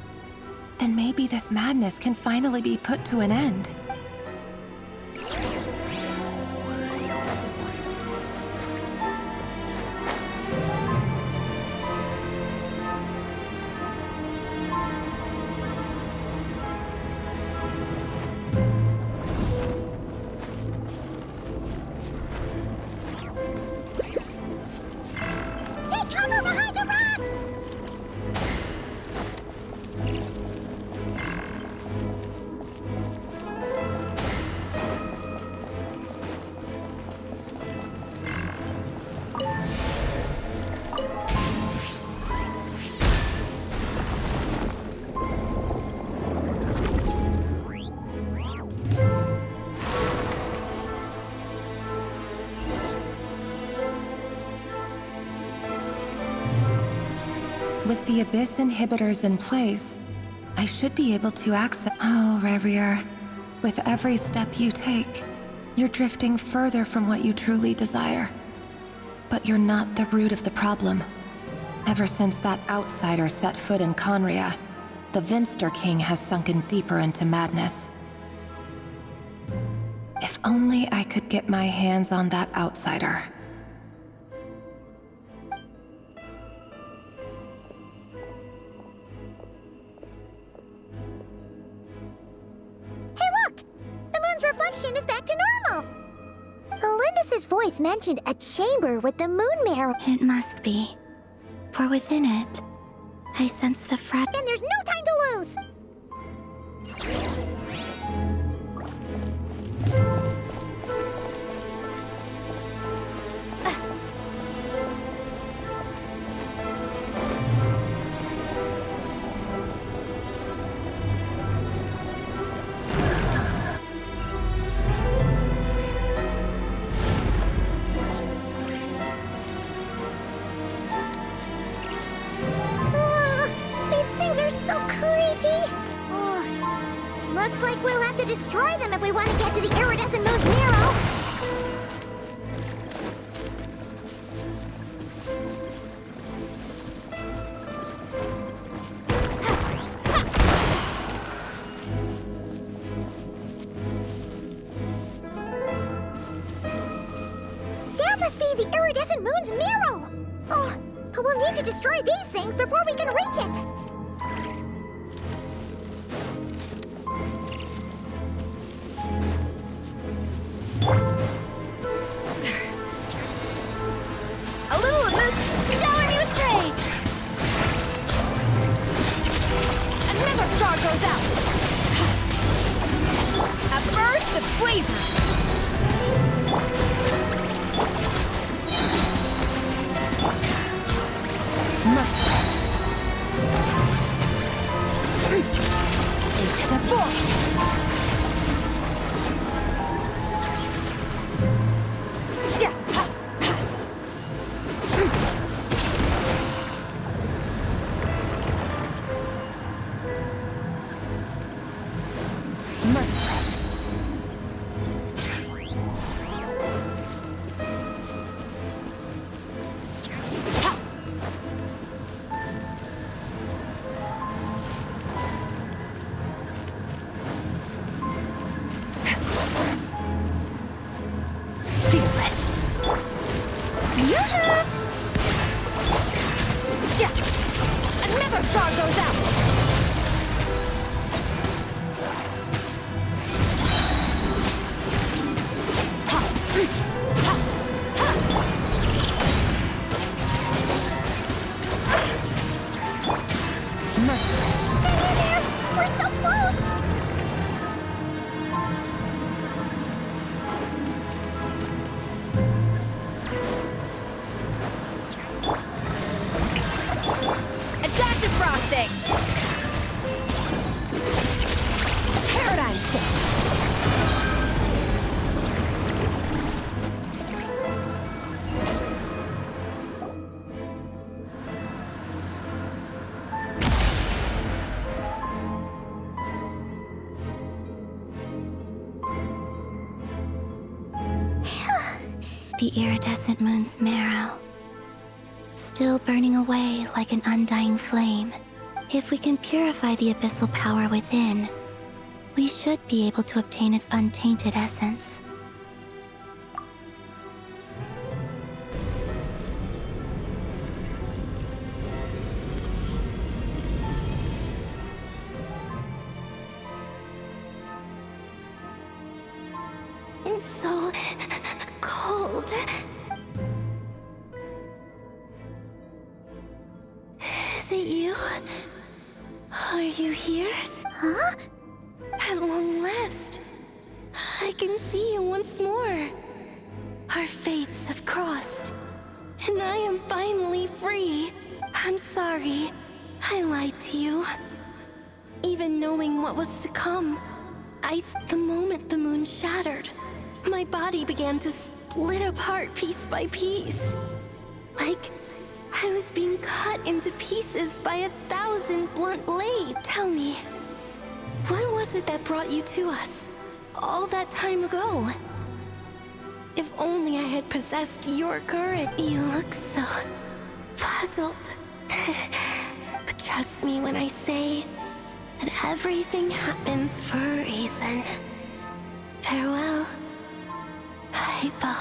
then maybe this madness can finally be put to an end. With the Abyss inhibitors in place, I should be able to access— Oh, Rerir. With every step you take, you're drifting further from what you truly desire. But you're not the root of the problem. Ever since that outsider set foot in Conria, the Vinster King has sunken deeper into madness. If only I could get my hands on that outsider. Hey look! The moon's reflection is back to normal! Elendis' voice mentioned a chamber with the moon mirror. It must be. For within it, I sense the And there's no time to lose! Looks like we'll have to destroy them if we want to get to the iridescent moon's mirror. That must be the iridescent moon's mirror. Oh, we'll need to destroy these things before we can reach it. Goes out. A burst of flavor. Merciless. Into the void. Another star goes out! Merciless. Hang in there! We're so close! Adaptive frosting! Paradigm shift! The iridescent moon's marrow, still burning away like an undying flame. If we can purify the abyssal power within, we should be able to obtain its untainted essence. It's so cold. Is it you? Are you here? Huh? At long last, I can see you once more. Our fates have crossed, and I am finally free. I'm sorry, I lied to you. Even knowing what was to come, the moment the moon shattered, my body began to split apart piece by piece. Like I was being cut into pieces by 1,000 blunt blades. Tell me, what was it that brought you to us all that time ago? If only I had possessed your courage. You look so puzzled. But trust me when I say that everything happens for a reason. Farewell, Hypo.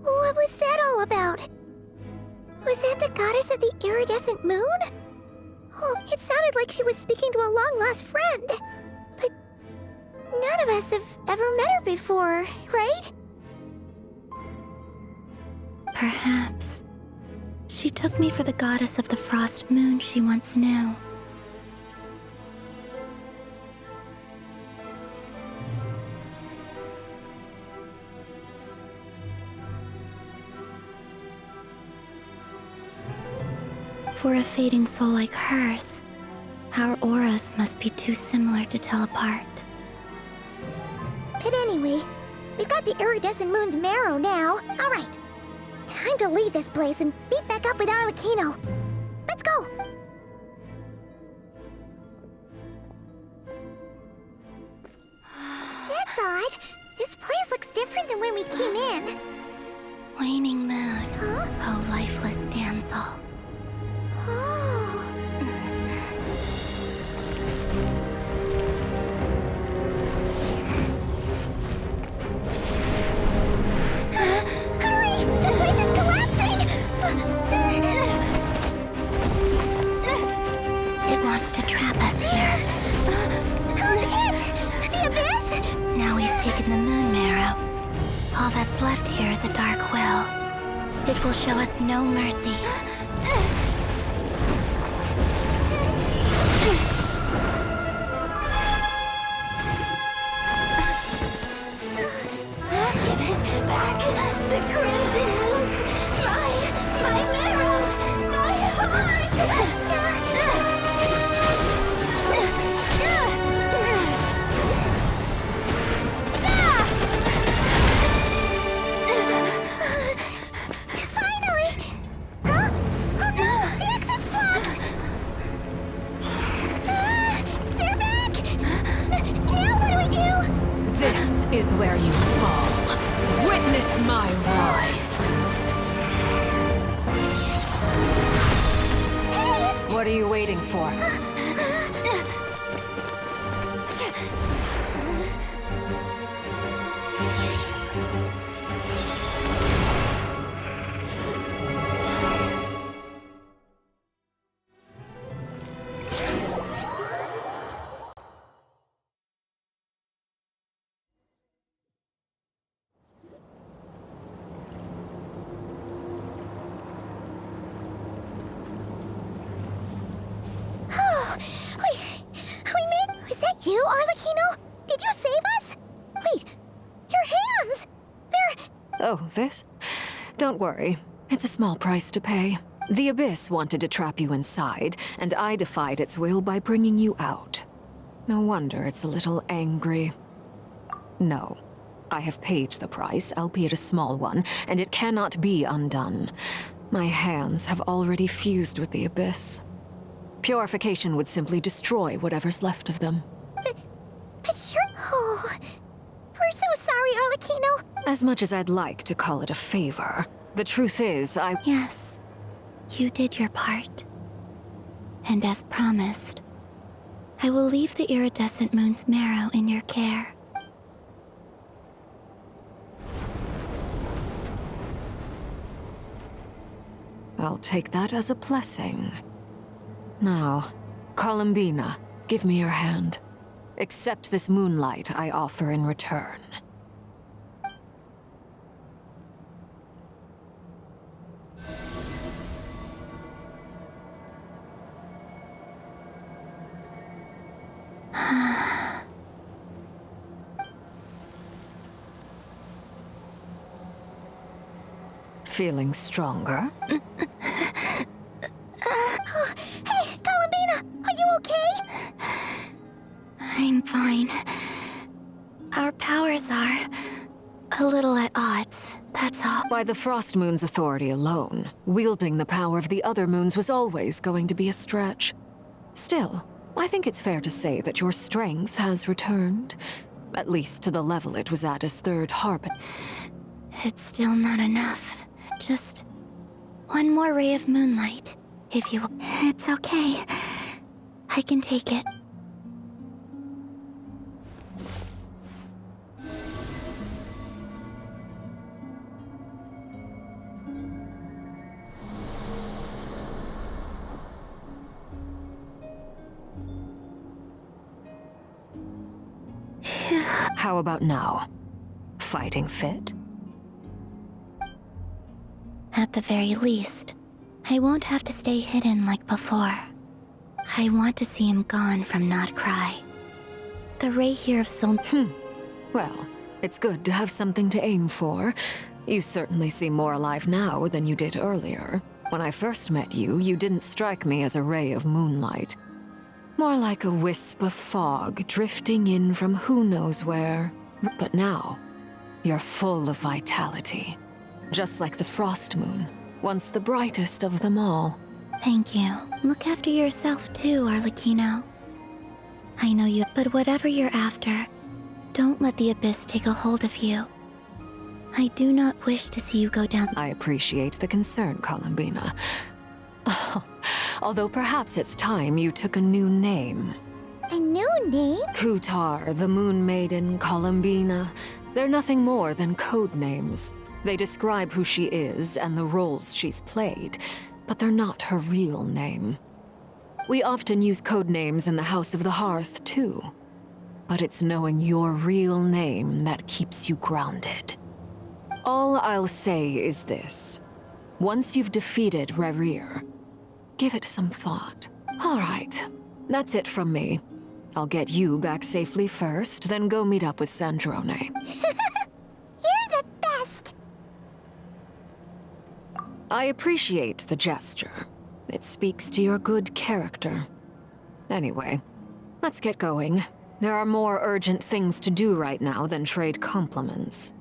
What was that all about? Was that the goddess of the iridescent moon? Oh, it sounded like she was speaking to a long-lost friend. But none of us have ever met her before, right? Perhaps she took me for the goddess of the frost moon she once knew. For a fading soul like hers, our auras must be too similar to tell apart. But anyway, we've got the iridescent moon's marrow now. All right, time to leave this place and meet back up with Arlecchino. Let's go! That's odd. This place looks different than when we came in. Waning moon, Huh? oh lifeless damsel. Oh. Hurry! The place is collapsing! It wants to trap us here. Who's it? The Abyss? Now we've taken the moon marrow. All that's left here is a dark will. It will show us no mercy. Give it back! The crimson moons! My marrow! My heart! Finally! Huh? Oh no! The exit's blocked! They're back! Now what do we do? This is where you fall. Witness my rise. Hey, it's... What are you waiting for? Oh, we made... Was that you, Arlecchino? Did you save us? Wait, your hands! They're... Oh, this? Don't worry. It's a small price to pay. The Abyss wanted to trap you inside, and I defied its will by bringing you out. No wonder it's a little angry. No. I have paid the price, albeit a small one, and it cannot be undone. My hands have already fused with the Abyss. Purification would simply destroy whatever's left of them. But you're... Oh... We're so sorry, Arlecchino. As much as I'd like to call it a favor, the truth is, Yes, you did your part. And as promised, I will leave the iridescent moon's marrow in your care. I'll take that as a blessing. Now, Columbina, give me your hand. Accept this moonlight I offer in return. Feeling stronger? That's all. By the Frost Moon's authority alone, wielding the power of the other moons was always going to be a stretch. Still, I think it's fair to say that your strength has returned. At least to the level it was at as third harpin. It's still not enough. Just one more ray of moonlight, if you... It's okay. I can take it. How about now? Fighting fit? At the very least, I won't have to stay hidden like before. I want to see him gone from Not Cry. The ray here of Sol... Well, it's good to have something to aim for. You certainly seem more alive now than you did earlier. When I first met you, you didn't strike me as a ray of moonlight. More like a wisp of fog drifting in from who knows where. But now, you're full of vitality. Just like the Frost Moon, once the brightest of them all. Thank you. Look after yourself too, Arlecchino. I know you, but whatever you're after, don't let the Abyss take a hold of you. I do not wish to see you go down. I appreciate the concern, Columbina. Although perhaps it's time you took a new name. A new name? Kutar, the Moon Maiden, Columbina. They're nothing more than code names. They describe who she is and the roles she's played, but they're not her real name. We often use code names in the House of the Hearth, too. But it's knowing your real name that keeps you grounded. All I'll say is this. Once you've defeated Rerir, give it some thought. All right, that's it from me. I'll get you back safely first, then go meet up with Sandrone. You're the best! I appreciate the gesture. It speaks to your good character. Anyway, let's get going. There are more urgent things to do right now than trade compliments.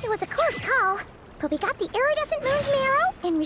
It was a close call, but we got the iridescent moon's marrow and